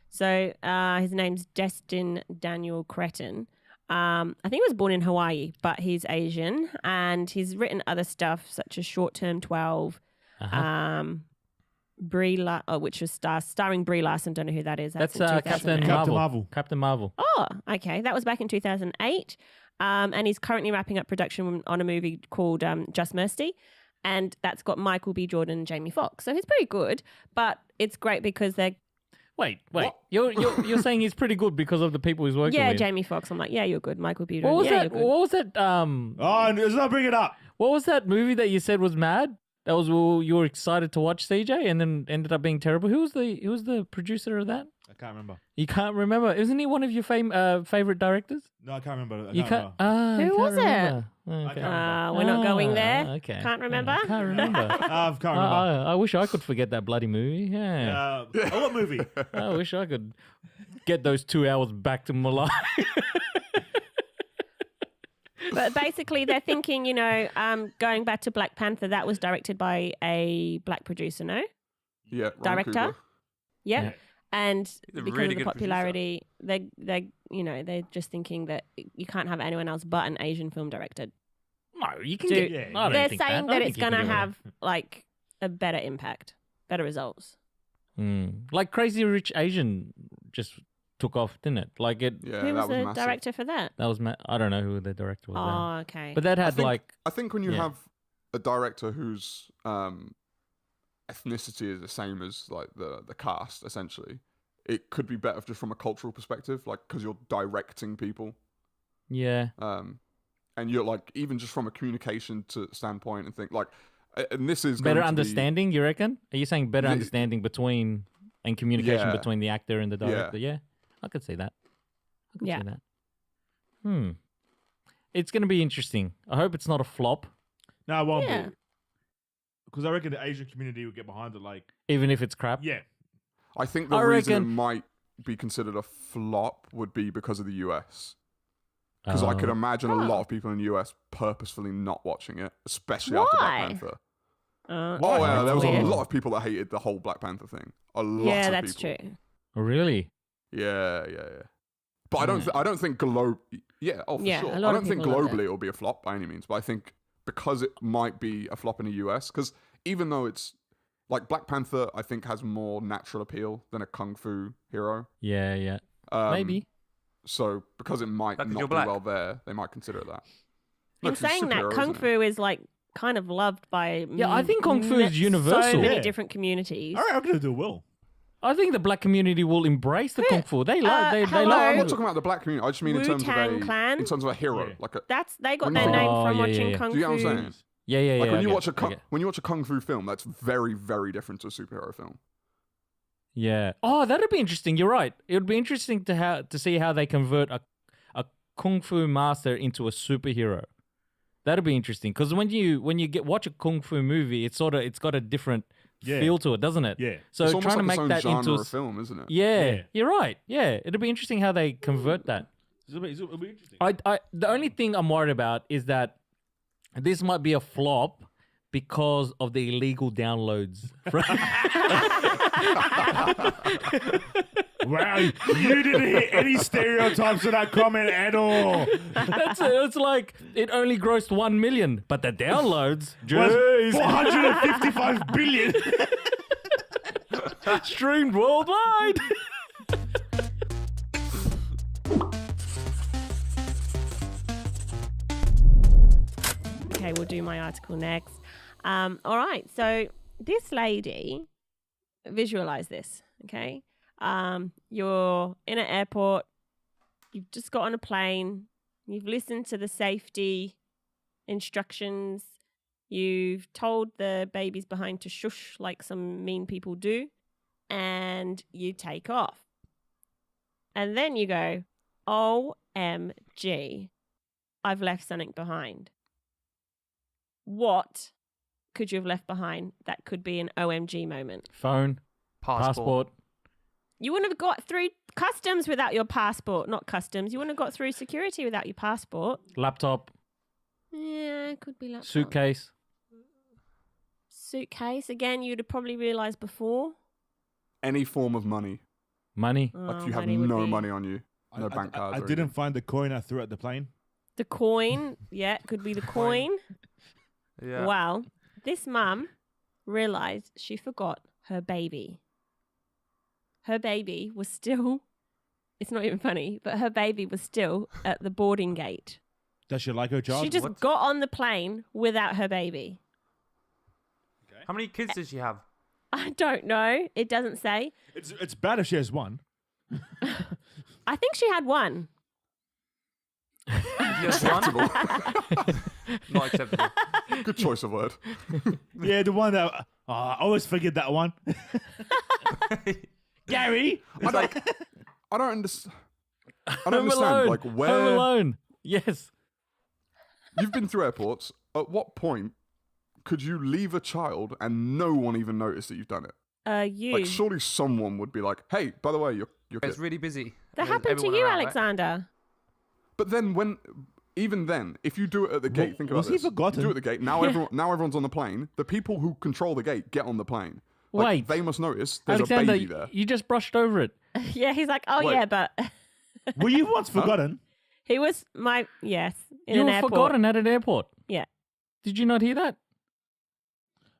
So his name's Destin Daniel Cretton. I think he was born in Hawaii, but he's Asian, and he's written other stuff such as Short Term 12, which was starring Brie Larson. Don't know who that is. That's in 2008. Captain Marvel. Captain Marvel. Oh, okay. That was back in 2008. And he's currently wrapping up production on a movie called Just Mercy. And that's got Michael B. Jordan and Jamie Foxx. So he's pretty good, but it's great because they're... Wait. What? You're saying he's pretty good because of the people he's working Yeah, with. Jamie Foxx. I'm like, yeah, you're good. Michael B. What Jordan. was Yeah, that? you're good. What was that? Oh, let's not bring it up. What was that movie that you said was mad? That was you were excited to watch, CJ, and then ended up being terrible. Who was the producer of that? I can't remember. You can't remember? Isn't he one of your favorite directors? No, I can't remember. You can't. Who you was can't it? remember. Okay. We're not going there. Okay. Can't remember? Can't remember. I can't remember. I wish I could forget that bloody movie. Yeah. What movie? I wish I could get those 2 hours back to my life. But basically, they're thinking, going back to Black Panther, that was directed by a black producer, no? Yeah. Ryan Director? Coogler. Yep. Yeah. And a because really of the good popularity, they're just thinking that you can't have anyone else but an Asian film director. No, you can Dude, get. I don't They're think saying I that don't it's think you going to can get have like a better impact, better results. Like Crazy Rich Asian just took off, didn't it? Like it. Yeah, Who was that was the massive. director for that? That was. I don't know who the director was. there. Oh, okay. But that had I think when you yeah. have a director whose ethnicity is the same as like the cast, essentially, it could be better just from a cultural perspective, like because you're directing people, yeah. and you're like even just from a communication standpoint and think like, and this is Better going to be- understanding, you reckon? Are you saying better The- understanding between and communication Yeah. between the actor and the Yeah. director? Yeah, I could see that. I could Yeah. see that. It's going to be interesting. I hope it's not a flop, No, it won't Yeah. be. Because I reckon the Asian community will get behind it. Like, even if it's crap. yeah. I think the I reason reckon- it might be considered a flop would be because of the US. Because I could Oh. imagine a Oh. lot of people in the US purposefully not watching it, especially after Why? Black Panther. Oh, Yeah, there was weird. a lot of people that hated the whole Black Panther thing. A lot Yeah, of that's people. true. Oh, really? Yeah. But I don't. I don't think Yeah, for Yeah, sure. a lot I of don't think people loved globally it will be a flop by any means. But I think because it might be a flop in the US, because even though it's like Black Panther, I think has more natural appeal than a kung fu hero. Yeah. Um, Maybe. So because it might Like, 'cause not you're do black. well there, they might consider it that. In Look, it's saying that, superhero, Kung isn't it? Fu is like kind of loved by Yeah, I think Kung Fu is so universal. many Yeah. different communities. All right, I'm going to do well. I think the black community will embrace the kung fu. They like. They hello? No, I'm like. not talking about the black community. I just mean in terms of Wu-Tang Clan? in terms of a hero, Yeah. like a. They got When their you think- name Oh, from yeah, watching yeah. Kung Do you know Fu. what I'm saying? Yeah. Like I when you get watch it, I get it. when you watch a kung fu film, that's very, very different to a superhero film. Yeah. Oh, that'd be interesting. You're right. It would be interesting to see how they convert a kung fu master into a superhero. That'd be interesting because when you watch a kung fu movie, it's got a different Yeah. feel to it, doesn't it? Yeah. So It's almost trying to like make its own that genre into of film, isn't it? yeah, Yeah. you're right. Yeah, it'd be interesting how they convert that. It'll be interesting. The only thing I'm worried about is that this might be a flop because of the illegal downloads. Wow, you didn't hit any stereotypes in that comment at all. It's like it only grossed 1 million, but the downloads, Was jeez, 455 billion. streamed worldwide. Okay, we'll do my article next. All right, so this lady, visualize this, okay? You're in an airport, you've just got on a plane, you've listened to the safety instructions, you've told the babies behind to shush like some mean people do, and you take off. And then you go, OMG, I've left something behind. What could you have left behind that could be an OMG moment? Phone, passport. You wouldn't have got through customs without your passport. Not customs. You wouldn't have got through security without your passport. Laptop, Yeah, it could be laptop. suitcase. Suitcase. Again, you'd have probably realised before. Any form of money. Money. Like you have money would no be- money on you. No bank cards. I or didn't anything. find the coin I threw at the plane. The coin. Yeah, it could be the coin. Yeah. Well, this mum realised she forgot her baby. Her baby was still, it's not even funny, but her baby was still at the boarding gate. Does she like her job? She just What? got on the plane without her baby. How many kids does she have? I don't know. It doesn't say. It's bad if she has one. I think she had one. Just one? Not acceptable. Good choice of word. Yeah, the one that I always forget that one. Gary. I don't understand. I don't Home understand. Alone. Like Home where Alone. Yes. you've been through airports. At what point could you leave a child and no one even notice that you've done it? You. Like surely someone would be like, "Hey, by the way, you're It's kid." really busy. that There's happened to everyone you, around, right? Alexander. But then even then, if you do it at the gate, think about was he this. forgotten? You do it at the gate. Now everyone's on the plane. The people who control the gate get on the plane. Wait. They must notice there's Alexander, a baby there. you just brushed over it. Yeah, he's like, oh Wait. yeah, but Were you once forgotten? he was yes, in You an were airport. forgotten at an airport. Yeah. Did you not hear that?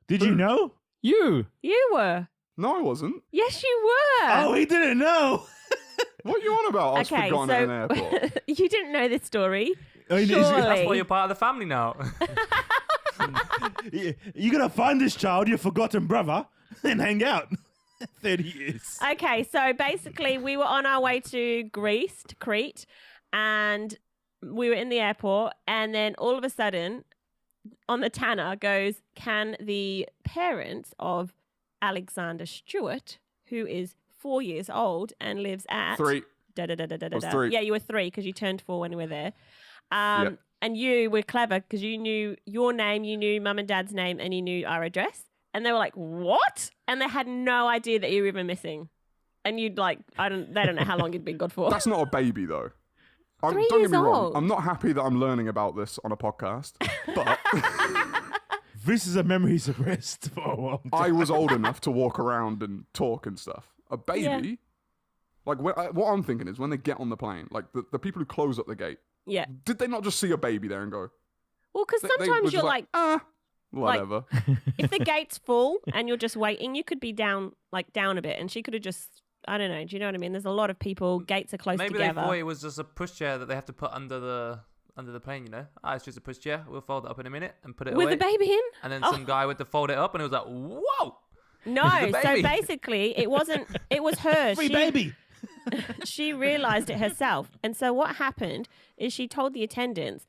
Did you know? You. You were. No, I wasn't. Yes, you were. Oh, he didn't know. What are you on about? I was Okay, forgotten at an airport. you didn't know this story. Oh, is he- Surely. That's why you're part of the family now. You're going to find this child, your forgotten brother, and hang out. 30 years. Okay, so basically, we were on our way to Greece, to Crete, and we were in the airport, and then all of a sudden, on the tanner goes, can the parents of Alexander Stewart, who is 4 years old and lives at 3. da-da-da-da-da-da. I was 3. Yeah, you were 3 because you turned 4 when we were there. Yep. And you were clever because you knew your name, you knew mum and dad's name, and you knew our address. And they were like, "What?" And they had no idea that you were even missing. And you'd like, they don't know how long you'd been gone for. That's not a baby though. 3 don't years get me wrong. old. I'm not happy that I'm learning about this on a podcast, but This is a memory suppressed for a while. I was old enough to walk around and talk and stuff. A baby, like what I'm thinking is when they get on the plane, like the people who close up the gate, Yeah. did they not just see a baby there and go? Well, because They were sometimes just you're like, whatever. if the gate's full and you're just waiting, you could be down a bit, and she could have just, I don't know. Do you know what I mean? There's a lot of people. Gates are close Maybe together. they thought it was just a pushchair that they have to put under the plane, you know? It's just a pushchair. We'll fold it up in a minute and put it with away. the baby in. And then Oh. some guy went to fold it up and it was like, whoa! No, The so baby. basically, it wasn't. It was her. Free baby. She realized it herself. And so what happened is she told the attendants,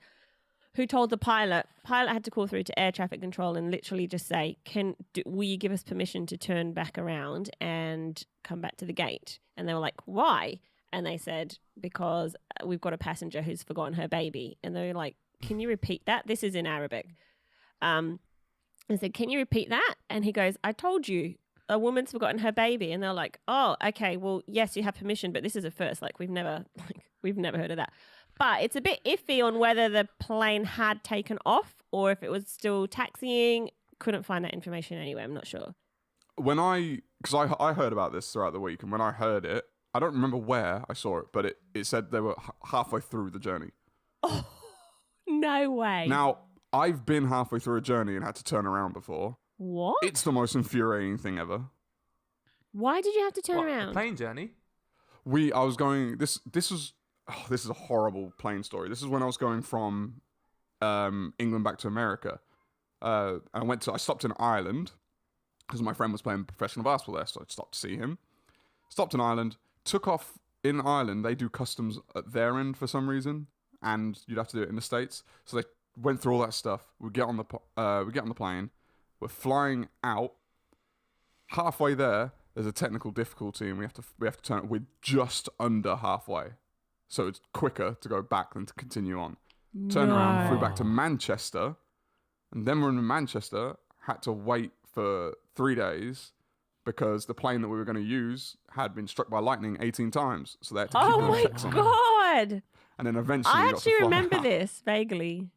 who told the pilot. Pilot had to call through to air traffic control and literally just say, will you give us permission to turn back around and come back to the gate? And they were like, why? And they said, because we've got a passenger who's forgotten her baby. And they were like, can you repeat that? This is in Arabic. I said, can you repeat that? And he goes, I told you. A woman's forgotten her baby. And they're like, oh, okay, well, yes, you have permission, but this is a first. We've never heard of that. But it's a bit iffy on whether the plane had taken off or if it was still taxiing. Couldn't find that information anywhere. I'm not sure. Because I heard about this throughout the week, and when I heard it, I don't remember where I saw it, but it said they were halfway through the journey. Oh, no way. Now, I've been halfway through a journey and had to turn around before. What? It's the most infuriating thing ever. Why did you have to turn What, around? a plane journey? I was going. This is a horrible plane story. This is when I was going from England back to America. I stopped in Ireland because my friend was playing professional basketball there, so I stopped to see him. Stopped in Ireland, took off in Ireland. They do customs at their end for some reason, and you'd have to do it in the States. So they went through all that stuff. We get on the plane. We're flying out. Halfway there, there's a technical difficulty, and we have to turn. We're just under halfway, so it's quicker to go back than to continue on. Turn around, flew back to Manchester, and then we're in Manchester. had to wait for 3 days because the plane that we were going to use had been struck by lightning 18 times. So they had to keep Oh doing my checks on it. God. And then eventually I we got to actually fly remember out. this vaguely.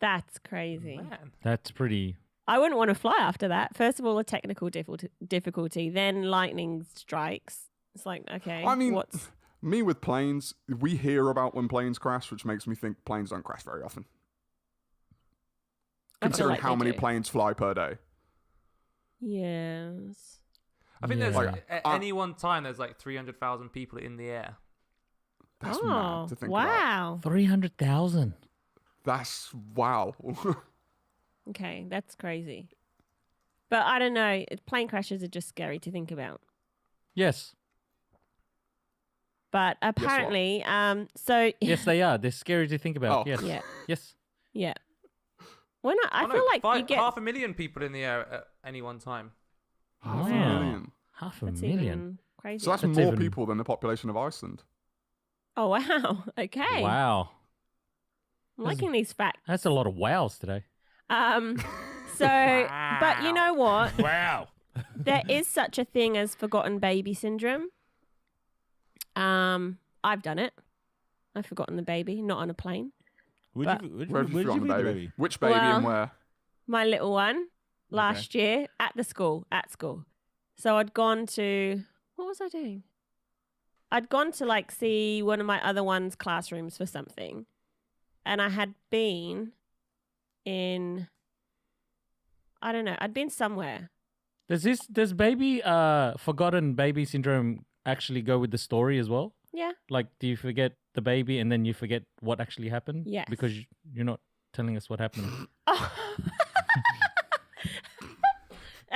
That's crazy. Man. That's pretty. I wouldn't want to fly after that. First of all, a technical difficulty, then lightning strikes. It's like, okay, I mean, what's... me with planes, we hear about when planes crash, which makes me think planes don't crash very often. I feel Considering like how they many do. planes fly per day. Yes. I think Yeah. there's Like, at any one time there's like 300,000 people in the air. That's Oh, mad to think about. wow. 300,000. That's wow. Okay, that's crazy. But I don't know. Plane crashes are just scary to think about. Yes. But apparently, so Yes, they are. They're scary to think about. Oh. Yes. yeah, Yes. yeah. When I Oh, no, feel like you get 500,000 people in the air at any one time. Half a Wow. million. Half a that's million. even crazy. So that's That's more even- people than the population of Iceland. Oh wow. Okay. Wow. I'm liking these facts. That's a lot of wows today. So, but you know what? Wow. There is such a thing as forgotten baby syndrome. I've done it. I've forgotten the baby, not on a plane. Where have you forgotten the baby? Which baby Well, and where? My little one last year at school. So I'd gone to, what was I doing? I'd gone to like see one of my other one's classrooms for something. And I had been in, I don't know, I'd been somewhere. Does baby forgotten baby syndrome actually go with the story as well? Yeah. Like, do you forget the baby and then you forget what actually happened? Yes. Because you're not telling us what happened. Oh.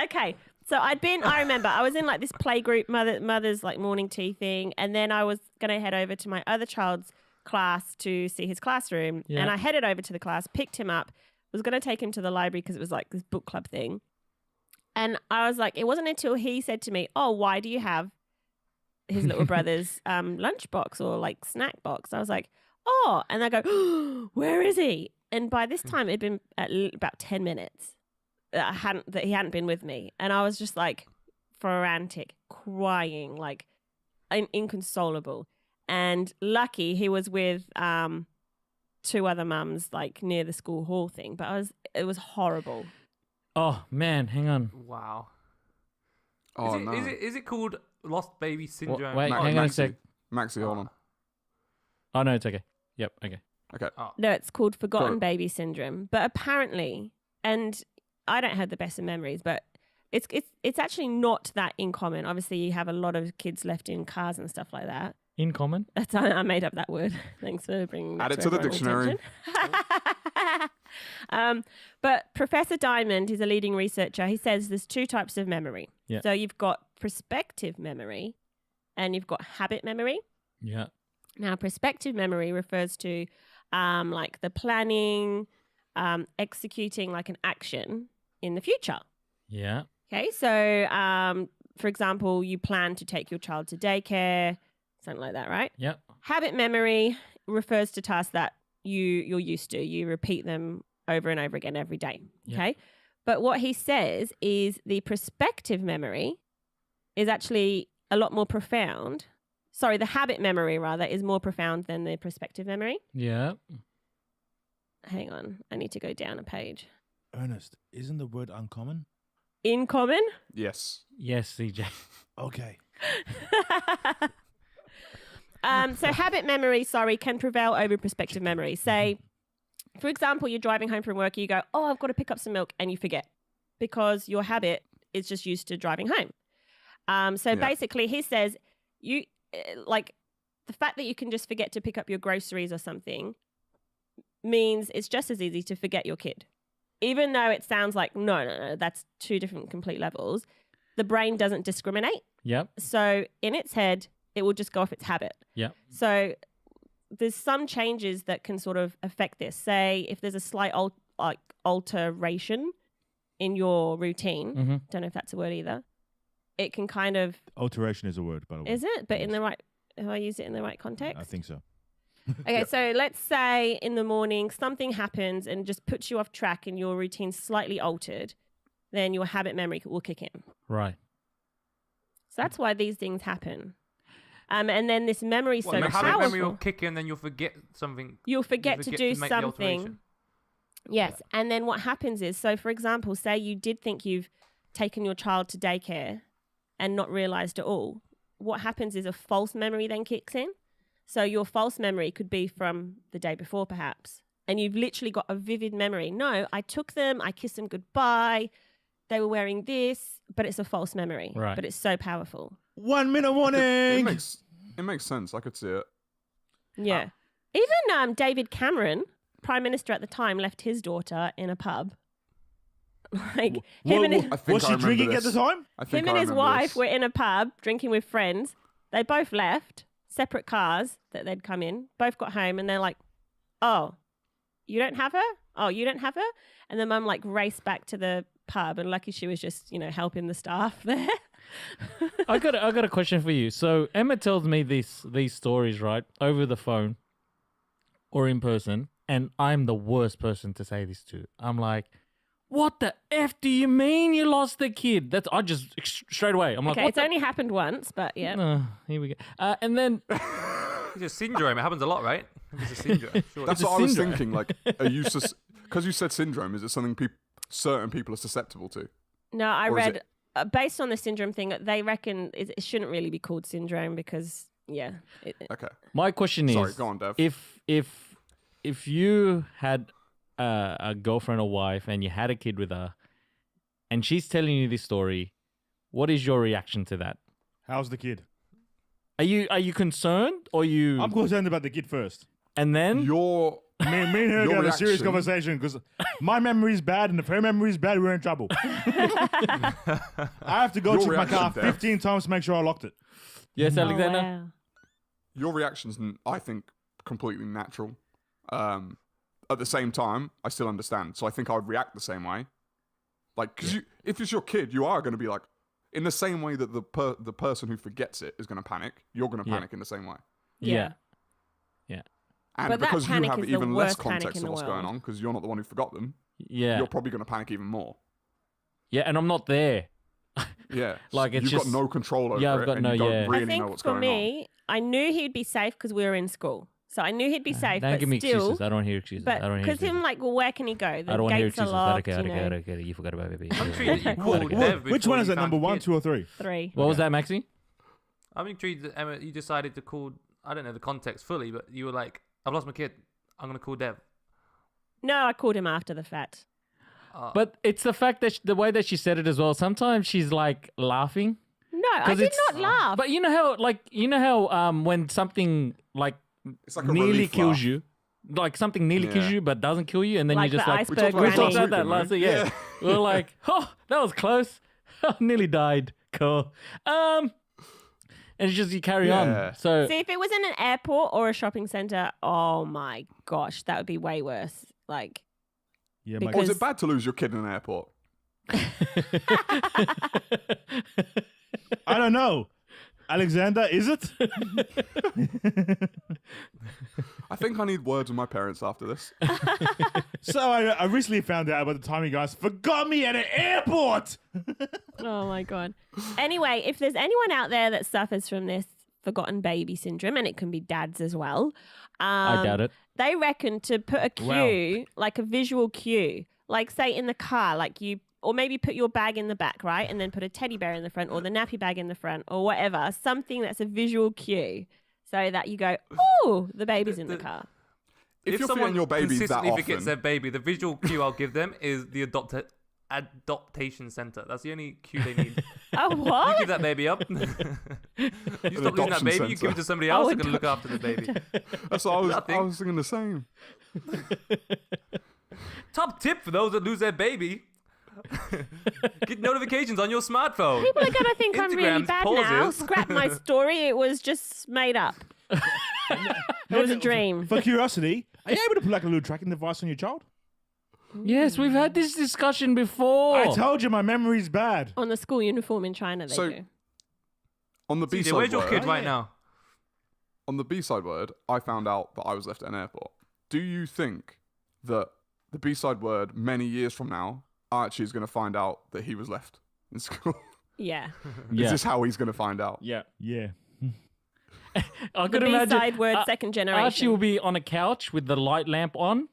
Okay. So I remember I was in like this playgroup mother's like morning tea thing. And then I was going to head over to my other child's class to see his classroom. Yeah. And I headed over to the class, picked him up, was going to take him to the library because it was like this book club thing. And I was like, it wasn't until he said to me, oh, why do you have his little brother's lunchbox or like snack box? I was like, oh, and I go, oh, where is he? And by this time it'd been about 10 minutes that he hadn't been with me. And I was just like frantic, crying, like inconsolable. And lucky he was with two other mums like near the school hall thing. But it was horrible. Oh, man, hang on. Wow. Oh, no. Is it called lost baby syndrome? wait, Oh, hang on a Maxie. sec. Maxie, hold on. Oh, no, it's okay. Yep, okay. Okay. No, it's called forgotten Go. baby syndrome. But apparently, and I don't have the best of memories, but it's actually not that uncommon. Obviously, you have a lot of kids left in cars and stuff like that. In common? I made up that word. Thanks for bringing that Add it to the everyone's dictionary. attention. But Professor Diamond, who's a leading researcher, he says there's two types of memory. Yeah. So you've got prospective memory and you've got habit memory. Yeah. Now, prospective memory refers to like the planning, executing like an action in the future. Yeah. Okay, so for example, you plan to take your child to daycare, something like that, right? Yep. Habit memory refers to tasks that you're used to. You repeat them over and over again every day. Yeah. Okay, but what he says is the prospective memory is actually a lot more profound. Sorry, the habit memory rather is more profound than the prospective memory. Yeah. Hang on, I need to go down a page. Ernest, isn't the word uncommon? In common. Yes. Yes, CJ. Okay. So habit memory, can prevail over prospective memory. Say, for example, you're driving home from work, you go, oh, I've got to pick up some milk, and you forget because your habit is just used to driving home. So basically, he says you like the fact that you can just forget to pick up your groceries or something means it's just as easy to forget your kid. Even though it sounds like, no, that's two different complete levels, the brain doesn't discriminate. Yep. So in its head, it will just go off its habit. Yep. So there's some changes that can sort of affect this. Say if there's a slight alteration in your routine, Mm-hmm. don't know if that's a word either, it can kind of, Alteration is a word, by the way. is it? But in the right, have I used it in the right context? I think so. Okay, so let's say in the morning something happens and just puts you off track and your routine's slightly altered, then your habit memory will kick in. Right. So that's why these things happen. And then this memory is so Your habit powerful. memory will kick in, then you'll forget something. You'll forget to do make the something. alteration. Yes. And then what happens is, so for example, say you did think you've taken your child to daycare and not realized at all. What happens is a false memory then kicks in. So your false memory could be from the day before, perhaps. And you've literally got a vivid memory. No, I took them, I kissed them goodbye. They were wearing this, but it's a false memory. Right. But it's so powerful. 1 minute warning. It makes sense. I could see it. Yeah. Even David Cameron, Prime Minister at the time, left his daughter in a pub. Like him and his, I think Was I she remember drinking this. at the time? I think him and I his remember wife this. were in a pub drinking with friends. They both left, separate cars that they'd come in, both got home and they're like, oh, you don't have her? Oh, you don't have her? And the mum like raced back to the pub and lucky she was just, helping the staff there. I got a question for you. So Emma tells me these stories, right, over the phone or in person, and I'm the worst person to say this to. I'm like, what the F do you mean you lost the kid? I just straight away. I'm like, Okay, what it's only happened once, but yeah. here we go. And then It's a syndrome. It happens a lot, right? It's a syndrome. Sure. That's It's a what I was syndrome. thinking. Like, are you because you said syndrome? Is it something certain people are susceptible to? No, I Or is read, based on the syndrome thing, they reckon it shouldn't really be called syndrome because, yeah. Okay. my question is, Sorry, go on, Dev. if you had a girlfriend or wife and you had a kid with her, and she's telling you this story, what is your reaction to that? How's the kid? Are you concerned or you? I'm concerned about the kid first. And then Your Me and her Your got a serious reaction- conversation because my memory is bad and if her memory is bad, we're in trouble. I have to go Your check my car reaction, Dev. 15 times to make sure I locked it. yes, Oh, Alexander. wow. your reaction's, I think, completely natural. At the same time, I still understand. So I think I would react the same way. Like, because if it's your kid, you are going to be like, in the same way that the person who forgets it is going to panic, you're going to Yeah. panic in the same way. Yeah. And But that because you panic have is the even less worst panic context in of the what's going world. on, because you're not the one who forgot them, Yeah. you're probably going to panic even more. Yeah, and I'm not there. Yeah. Like, it's you've just- got no control over Yeah, I've it, got and no- you don't yeah. really I think know what's for going me, I knew he'd be safe because we were in school. So I knew he'd be safe, Don't but give me still, excuses. I don't want to hear excuses. but I don't hear because excuses. him like, well, where can he go? The I don't want to hear gates are excuses. locked, I you know. don't get it. You forgot about baby. I'm intrigued that you called Dev Which before one you is that, found number the 1, kid. 2, or 3? 3. What was that, Maxie? I'm intrigued that Emma, you decided to call. I don't know the context fully, but you were like, "I've lost my kid. I'm gonna call Dev." No, I called him after the fact. But it's the fact that the way that she said it as well. Sometimes she's like laughing. No, I 'Cause did it's- not laugh. But you know how when something like It's like a nearly relief kills laugh. you, like something nearly kills Yeah. you but doesn't kill you, and then Like you're just the like, iceberg We talked about we granny. talked about that didn't we? last week. Yeah, we're like, oh, that was close. Nearly died. Cool. And it's just you carry Yeah. on. So See, if it was in an airport or a shopping center, oh my gosh, that would be way worse. Like, Yeah, Because- Or is it bad to lose your kid in an airport? I don't know. Alexander, is it? I think I need words with my parents after this. So I recently found out about the time you guys forgot me at an airport. oh my God. Anyway, if there's anyone out there that suffers from this forgotten baby syndrome, and it can be dads as well, I doubt it. they reckon to put a cue, like a visual cue, like say in the car, like you, or maybe put your bag in the back, right? And then put a teddy bear in the front or the nappy bag in the front or whatever, something that's a visual cue so that you go, oh, the baby's in the car. If you're someone feeding your baby that consistently often, forgets their baby, the visual cue I'll give them is the adoptation center. That's the only cue they need. Oh, You what? give that baby up. You stop losing that adoption baby. You give it centre. to somebody Oh, else who can look after the baby. that's what I Nothing. was thinking the same. Top tip for those that lose their baby: get notifications on your smartphone. People are going to think I'm really Instagram's bad now. pauses. Scrap my story. It was just made up. It was a dream. For curiosity, are you able to put like a little tracking device on your child? Yes, we've had this discussion before. I told you my memory's bad. On the school uniform in China, they So- do. On the CJ, B-side where's your word, kid right now? on the B-side word, I found out that I was left at an airport. Do you think that the B-side word many years from now, Archie is going to find out that he was left in school? Yeah. Yeah. Is this how he's going to find out? Yeah. Yeah. I The could imagine B-side word, second generation. Archie will be on a couch with the light lamp on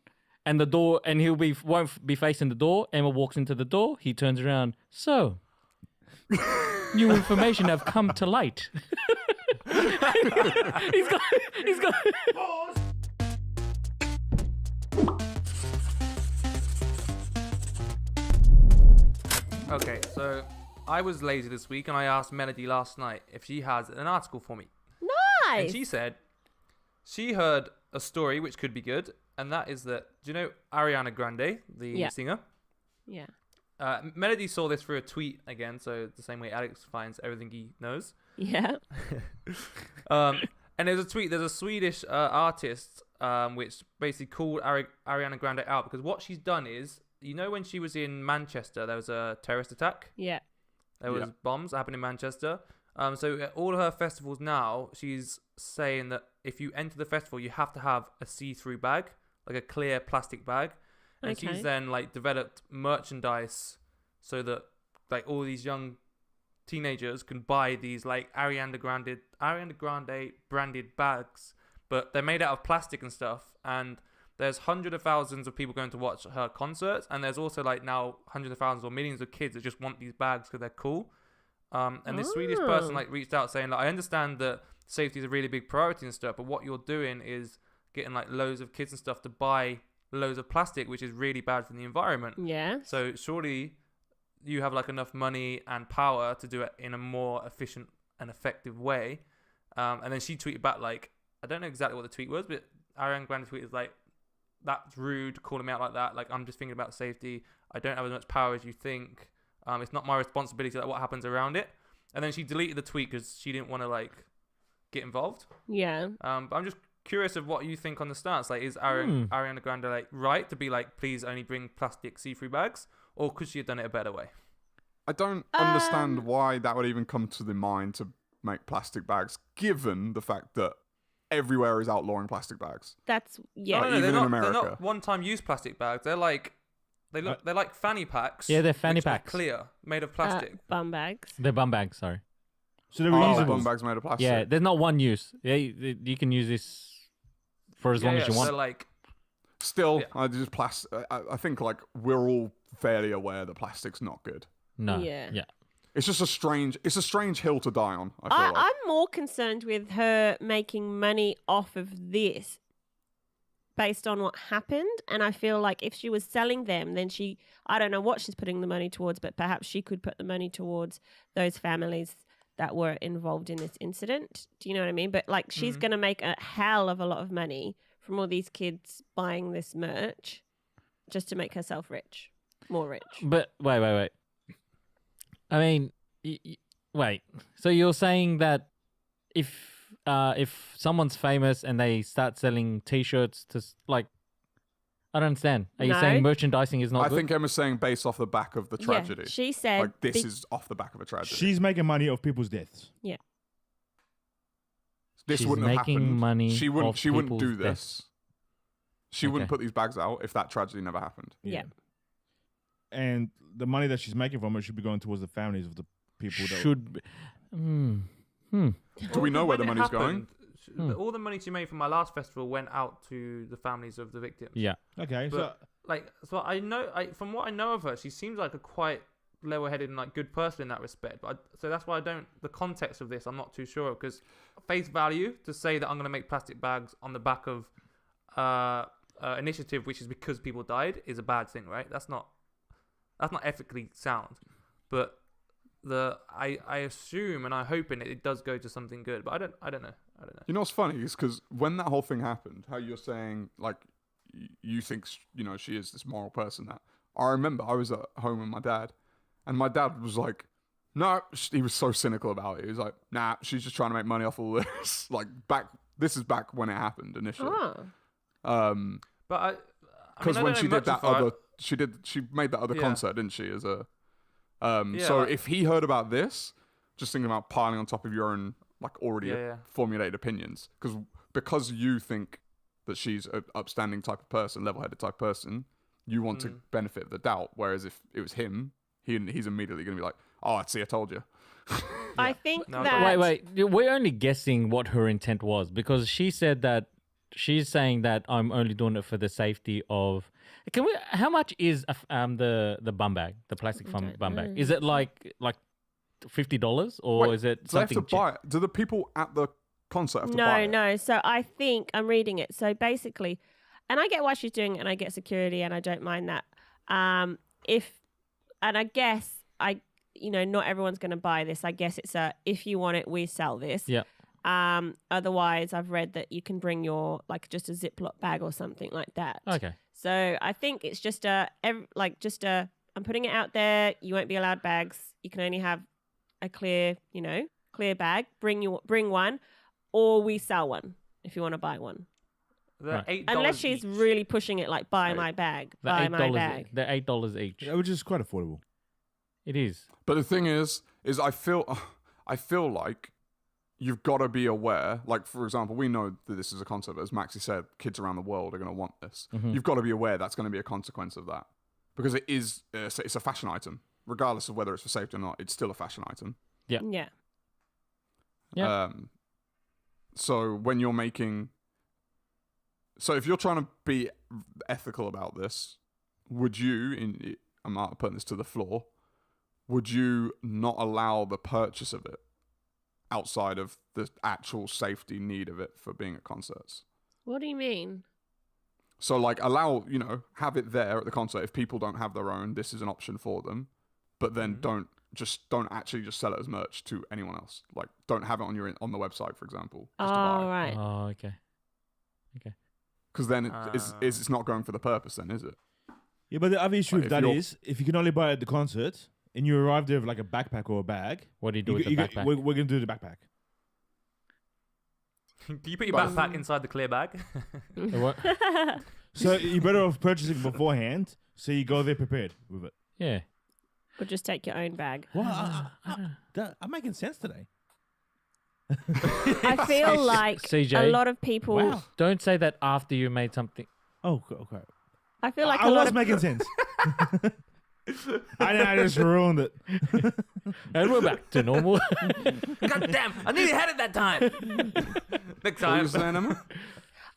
and the door, and won't be facing the door. Emma walks into the door. He turns around. So, new information have come to light. he's got. Okay, so I was lazy this week and I asked Melody last night if she has an article for me. Nice. And she said she heard a story which could be good, and that is that, do you know Ariana Grande, the Yeah. singer? Yeah. Melody saw this through a tweet again, so the same way Alex finds everything he knows. Yeah. And there's a tweet, there's a Swedish artist which basically called Ariana Grande out because what she's done is, you know, when she was in Manchester, there was a terrorist attack. Yeah. There was Yeah. bombs that happened in Manchester. So at all her festivals now, she's saying that if you enter the festival, you have to have a see-through bag, like a clear plastic bag. And Okay. she's then like developed merchandise so that like all these young teenagers can buy these like Ariana Grande branded bags, but they're made out of plastic and stuff. And there's hundreds of thousands of people going to watch her concerts, and there's also like now hundreds of thousands or millions of kids that just want these bags because they're cool. And this Swedish person like reached out saying, like, I understand that safety is a really big priority and stuff, but what you're doing is getting like loads of kids and stuff to buy loads of plastic, which is really bad for the environment. Yeah. So surely you have like enough money and power to do it in a more efficient and effective way. And then she tweeted back like, I don't know exactly what the tweet was, but Ariana Grande tweeted like, that's rude, calling me out like that. Like, I'm just thinking about safety. I don't have as much power as you think. It's not my responsibility, like what happens around it. And then she deleted the tweet because she didn't want to like get involved. Yeah. But I'm just curious of what you think on the stance. Like, is Ariana Grande like right to be like, please only bring plastic see-through bags, or could she have done it a better way? I don't understand why that would even come to the mind to make plastic bags, given the fact that everywhere is outlawing plastic bags. That's yeah. No, even they're in not, America. They're not one-time use plastic bags. They're like they're like fanny packs. Yeah, they're fanny which are packs. clear, made of plastic. Bum bags. They're bum bags, sorry. So they're Oh, reusable. bum bags made of plastic. Yeah, there's not one use. Yeah, you can use this for as long as you so want. they're like, Still, Yeah. I think like we're all fairly aware that plastic's not good. No. Yeah. Yeah. It's just a strange hill to die on. I feel like. I'm more concerned with her making money off of this based on what happened. And I feel like if she was selling them, then I don't know what she's putting the money towards, but perhaps she could put the money towards those families that were involved in this incident. Do you know what I mean? But like she's going to make a hell of a lot of money from all these kids buying this merch just to make herself rich, more rich. But wait. I mean, wait. So you're saying that if someone's famous and they start selling T-shirts to like, I don't understand. Are you No. saying merchandising is not I good? think Emma's saying based off the back of the tragedy. Yeah, she said like this is off the back of a tragedy. She's making money off people's deaths. This She's wouldn't have making happened. money She wouldn't. off She wouldn't do people's this. She wouldn't Okay. put these bags out if that tragedy never happened. Yeah. And the money that she's making from it should be going towards the families of the people that should. Be, Do we know where the when it money's going? happened, all the money she made from my last festival went out to the families of the victims. Yeah. Okay, But so I know, from what I know of her, she seems like a quite level-headed and like good person in that respect. But so that's why the context of this, I'm not too sure, because face value to say that I'm going to make plastic bags on the back of initiative, which is because people died, is a bad thing, right? That's not ethically sound. But I assume and I hope it does go to something good. But I don't know. You know what's funny is because when that whole thing happened, how you're saying like you think she is this moral person. That I remember I was at home with my dad, and my dad was like, no, he was so cynical about it. He was like, nah, she's just trying to make money off all this. Like this is back when it happened initially. Oh. But Because when she did that other. she made that other Yeah. concert, didn't she? As a Yeah, so like- if he heard about this, just thinking about piling on top of your own like already Yeah. formulated opinions because you think that she's an upstanding type of person, level-headed type person, you want to benefit the doubt. Whereas if it was him, he's immediately going to be like, "Oh, I told you." I think No, that. Wait. We're only guessing what her intent was because she said that she's saying that I'm only doing it for the safety of. Can we? How much is the bum bag, the plastic bum bag? Is it like $50 or Wait, is it do they have something to buy it? Do the people at the concert have to buy it? No. So I think I'm reading it. So basically, and I get why she's doing it, and I get security, and I don't mind that. And I guess not everyone's going to buy this. I guess it's if you want it, we sell this. Yeah. Otherwise, I've read that you can bring your just a Ziploc bag or something like that. Okay. So I think it's just I'm putting it out there. You won't be allowed bags. You can only have a clear bag. Bring one, or we sell one if you want to buy one. They're $8 Unless she's each. really pushing it like buy my bag, buy my bag. They're $8 each. Which is quite affordable. It is. But the thing is I feel like you've got to be aware. Like, for example, we know that this is a concept. As Maxie said, kids around the world are going to want this. Mm-hmm. You've got to be aware that's going to be a consequence of that. Because it's a fashion item. Regardless of whether it's for safety or not, it's still a fashion item. Yeah. Yeah. Yeah. So when you're making... So if you're trying to be ethical about this, would you, I'm not putting this to the floor, would you not allow the purchase of it outside of the actual safety need of it for being at concerts? What do you mean? So like allow, have it there at the concert. If people don't have their own, this is an option for them. But then don't actually just sell it as merch to anyone else. Like don't have it on the website, for example. Just to buy it. Right. Oh, okay. Because then it's not going for the purpose then, is it? Yeah, but the other issue Like, with that is if you can only buy it at the concert and you arrive there with like a backpack or a bag, What do you do with the backpack? We're going to do the backpack. Do you put your backpack inside the clear bag? What? So you're better off purchasing beforehand so you go there prepared with it. Yeah. Or just take your own bag. Well, I'm making sense today. I feel like CJ. a lot of people. Wow. Don't say that after you made something. Oh, okay. I feel like I a lot was of making sense. I just ruined it. And we're back to normal. God damn! I nearly had it that time. Next What were time. you saying, Emma?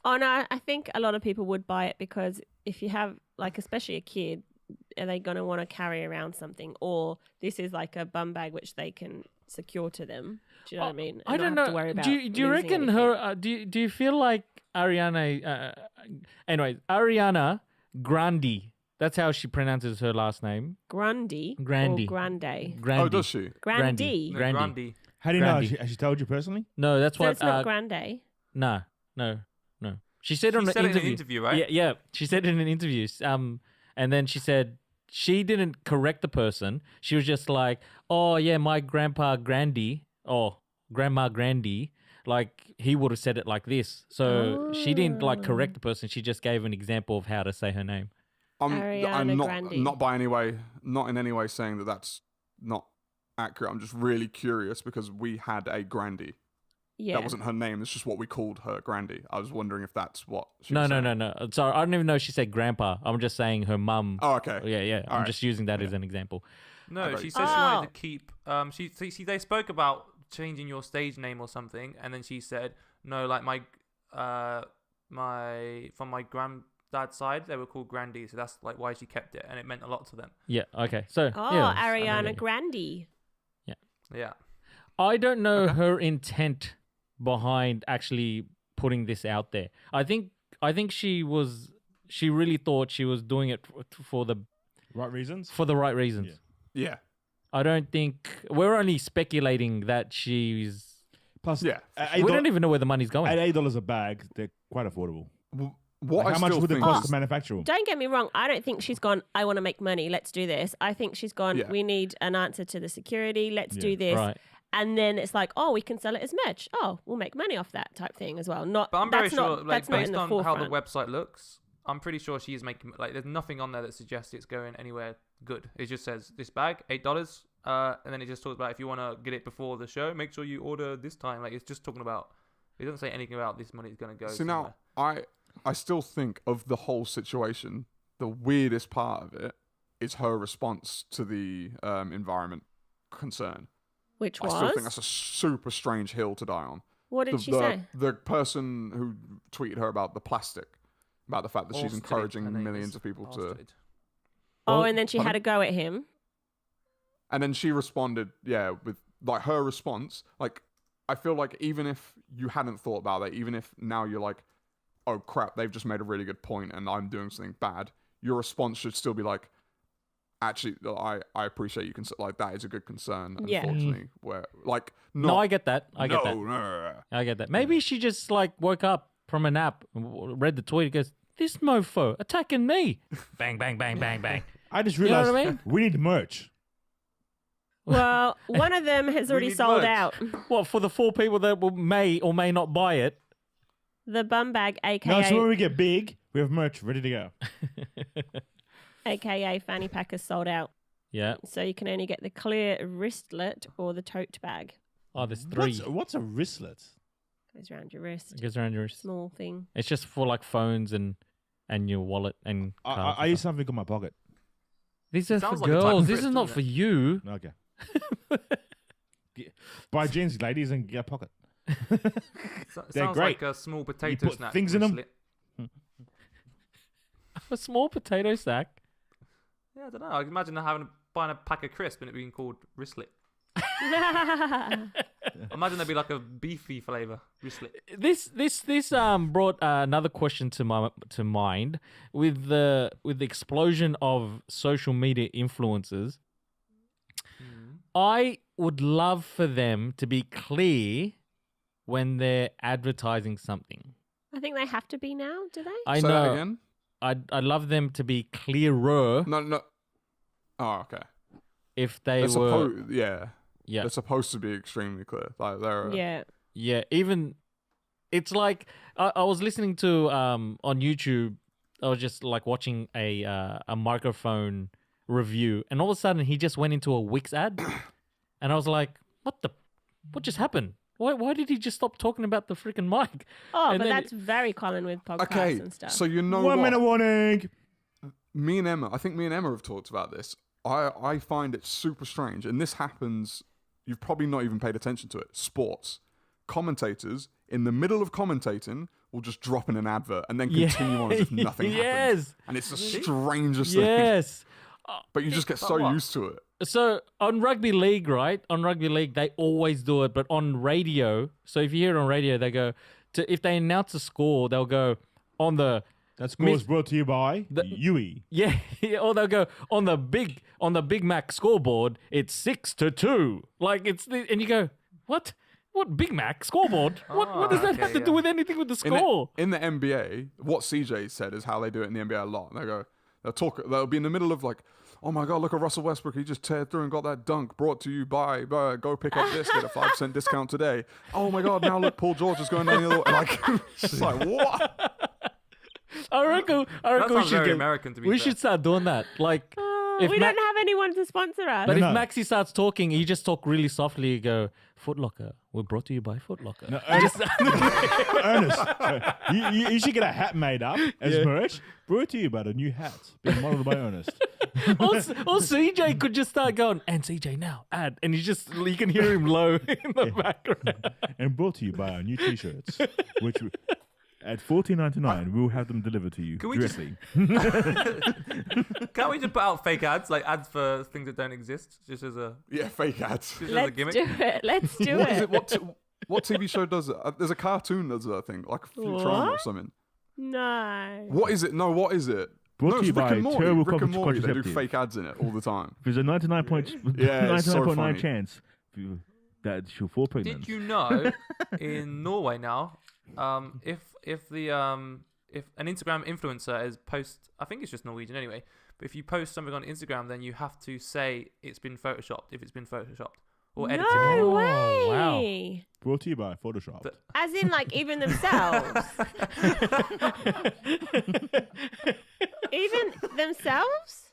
Oh no, I think a lot of people would buy it because if you have especially a kid, are they going to want to carry around something, or this is like a bum bag which they can secure to them? Do you know what I mean? I And don't not know. have to worry about Do you losing reckon anything. her? Do you feel like Ariana? Anyways, Ariana Grande. That's how she pronounces her last name. Grande Grande. or Grande? Grande. Oh, does she? Grande. Grande. No, Grande. Grande. How do you know? Grande. Has she told you personally? No, that's So what. it's not Grande. No. She said She on said an it in an interview. interview, right? Yeah. She said it in an interview. And then she said she didn't correct the person. She was just like, "Oh yeah, my grandpa Grandy or grandma Grandy, like he would have said it like this." So she didn't correct the person. She just gave an example of how to say her name. I'm Ariana not Grande. not in any way saying that that's not accurate. I'm just really curious because we had a Grandy. Yeah. That wasn't her name. It's just what we called her, Grandy. I was wondering if that's what she No. was saying. Sorry, I don't even know if she said grandpa. I'm just saying her mum. Oh, okay. Yeah. All I'm right. just using that as an example. No, Okay. she said she wanted to keep. They spoke about changing your stage name or something, and then she said no, like from my granddad's side, they were called Grandy, so that's like why she kept it, and it meant a lot to them. Yeah. Okay. So. Oh, yeah, Ariana Grande. Yeah. I don't know her intent behind actually putting this out there. I think she really thought she was doing it for the Right reasons? right reasons. Yeah. Yeah. I don't think we're only speculating that she's. Plus, Yeah. at We $8 don't even know where the money's going. at $8 a bag, they're quite affordable. What Like, I how much still would it think cost is- to manufacture them? Don't get me wrong. I don't think she's gone, I want to make money. Let's do this. I think she's gone, Yeah. we need an answer to the security. Let's do Yeah. this. Right. And then it's like, oh, we can sell it as merch. Oh, we'll make money off that type thing as well. Not, But I'm very that's sure, not, like that's not in based the on how the forefront. website looks, I'm pretty sure she's making there's nothing on there that suggests it's going anywhere good. It just says this bag $8, And then it just talks about if you want to get it before the show, make sure you order this time. Like, it's just talking about. It doesn't say anything about this money's going to go. See, somewhere. now, I still think of the whole situation, the weirdest part of it is her response to the environment concern. Which I was? still think that's a super strange hill to die on. What did she say? The person who tweeted her about the plastic, about the fact that she's Astrid, encouraging her name millions is of people to... Astrid. Oh, Well, and then she pardon? had a go at him. And then she responded, with like her response, like, I feel like even if you hadn't thought about that, even if now you're like, oh crap, they've just made a really good point and I'm doing something bad, your response should still be like, actually, I appreciate you like that is a good concern. Yeah. Unfortunately, where like No, I get that. I get that. No. I get that. Maybe she just like woke up from a nap, read the tweet, goes, "This mofo attacking me!" Bang, bang, bang, bang, bang. I just You know realized what I mean? we need merch. Well, one of them has already need sold merch. out. What for the 4 people that may or may not buy it? The bum bag, No, aka so when we get big, we have merch ready to go. aka fanny pack, is sold out. Yeah. So you can only get the clear wristlet or the tote bag. Oh, there's 3. What's a wristlet? Goes around your wrist. It goes around your wrist. Small thing. It's just for like phones and your wallet and cards. I use something in my pocket. These are for Sounds like a type of girls. This wrist, is not doesn't for it? you. Okay. Buy jeans, ladies, and get a pocket. They're Sounds great. like a small potato put snack. things in 'em. wristlet. A small potato sack. Yeah, I don't know. I can imagine buying a pack of crisps and it being called wristlet. Imagine there'd be like a beefy flavour wristlet. This brought another question to mind with the explosion of social media influencers. I would love for them to be clear when they're advertising something. I think they have to be now, do they? I Say that know. again? I'd love them to be clearer No. Oh, okay. if they They're were. yeah. Yeah. They're supposed to be extremely clear. Like they're Yeah. Yeah, even it's like I was listening to on YouTube. I was just like watching a microphone review, and all of a sudden he just went into a Wix ad, and I was like, "What just happened? Why did he just stop talking about the freaking mic?" Oh, And but then that's very common with podcasts okay. and stuff. So you know 1 what? minute warning. Me and Emma have talked about this. I find it super strange, and this happens. You've probably not even paid attention to it. Sports commentators in the middle of commentating will just drop in an advert and then continue on as if nothing happened. Yes, And it's the strangest thing. yes. But you just get But so what? used to it. So on rugby league, right? On rugby league, they always do it, but on radio. So if you hear it on radio, they go if they announce a score, they'll go on the. That score is brought to you by Yui. Yeah, or they'll go on the Big Mac scoreboard. It's 6-2. Like and you go, what? What Big Mac scoreboard? What does that okay, have to yeah. do with anything with the score? In the NBA, what CJ said is how they do it in the NBA a lot. They'll be in the middle of like, oh my God, look at Russell Westbrook. He just teared through and got that dunk brought to you by go pick up this, get a 5% discount today. Oh my God, now look, Paul George is going down the other way. Like, it's like, what? I reckon we sounds should very American to be we fair. should start doing that. Like, if we Ma- don't have anyone to sponsor us. but No. if Maxie starts talking, you just talk really softly. You go, Foot Locker. We're brought to you by Foot Locker. No, Ernest, you should get a hat made up as merch. Brought to you by the new hat being modeled by Ernest. or CJ could just start going, and CJ now, ad. And you can hear him low in the background. And brought to you by our new T-shirts, which at $14.99 we'll have them delivered to you Can we just- directly. Can't we just put out fake ads, like ads for things that don't exist, just as a Yeah, fake ads. just as a Let's gimmick? do it. Let's do What is it. it? What TV show does it? There's a cartoon that does it, I think, like Futurama or What? something. No. What is it? No, what is it? Brought no, to you it's Rick by and Morty. Terrible Rick and Morty, they do Contraceptive. fake ads in it all the time. There's a 99.9 Yeah, it's so funny. chance that she'll fall pregnant. Did you know in Norway now, if an Instagram influencer is I think it's just Norwegian anyway, but if you post something on Instagram, then you have to say it's been photoshopped if it's been photoshopped or edited. No Oh, wow. way. Brought to you by Photoshop. Th- As in, like, even themselves. Even themselves?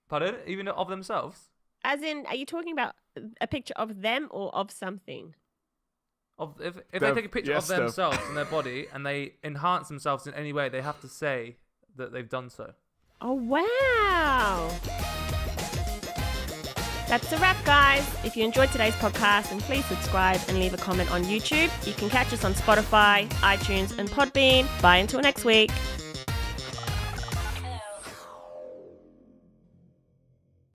Pardon? Even of themselves? As in, are you talking about a picture of them or of something? If they Dev, take a picture yes, of Dev. themselves and their body and they enhance themselves in any way, they have to say that they've done so. Oh, wow. That's a wrap, guys. If you enjoyed today's podcast, then please subscribe and leave a comment on YouTube. You can catch us on Spotify, iTunes, and Podbean. Bye until next week.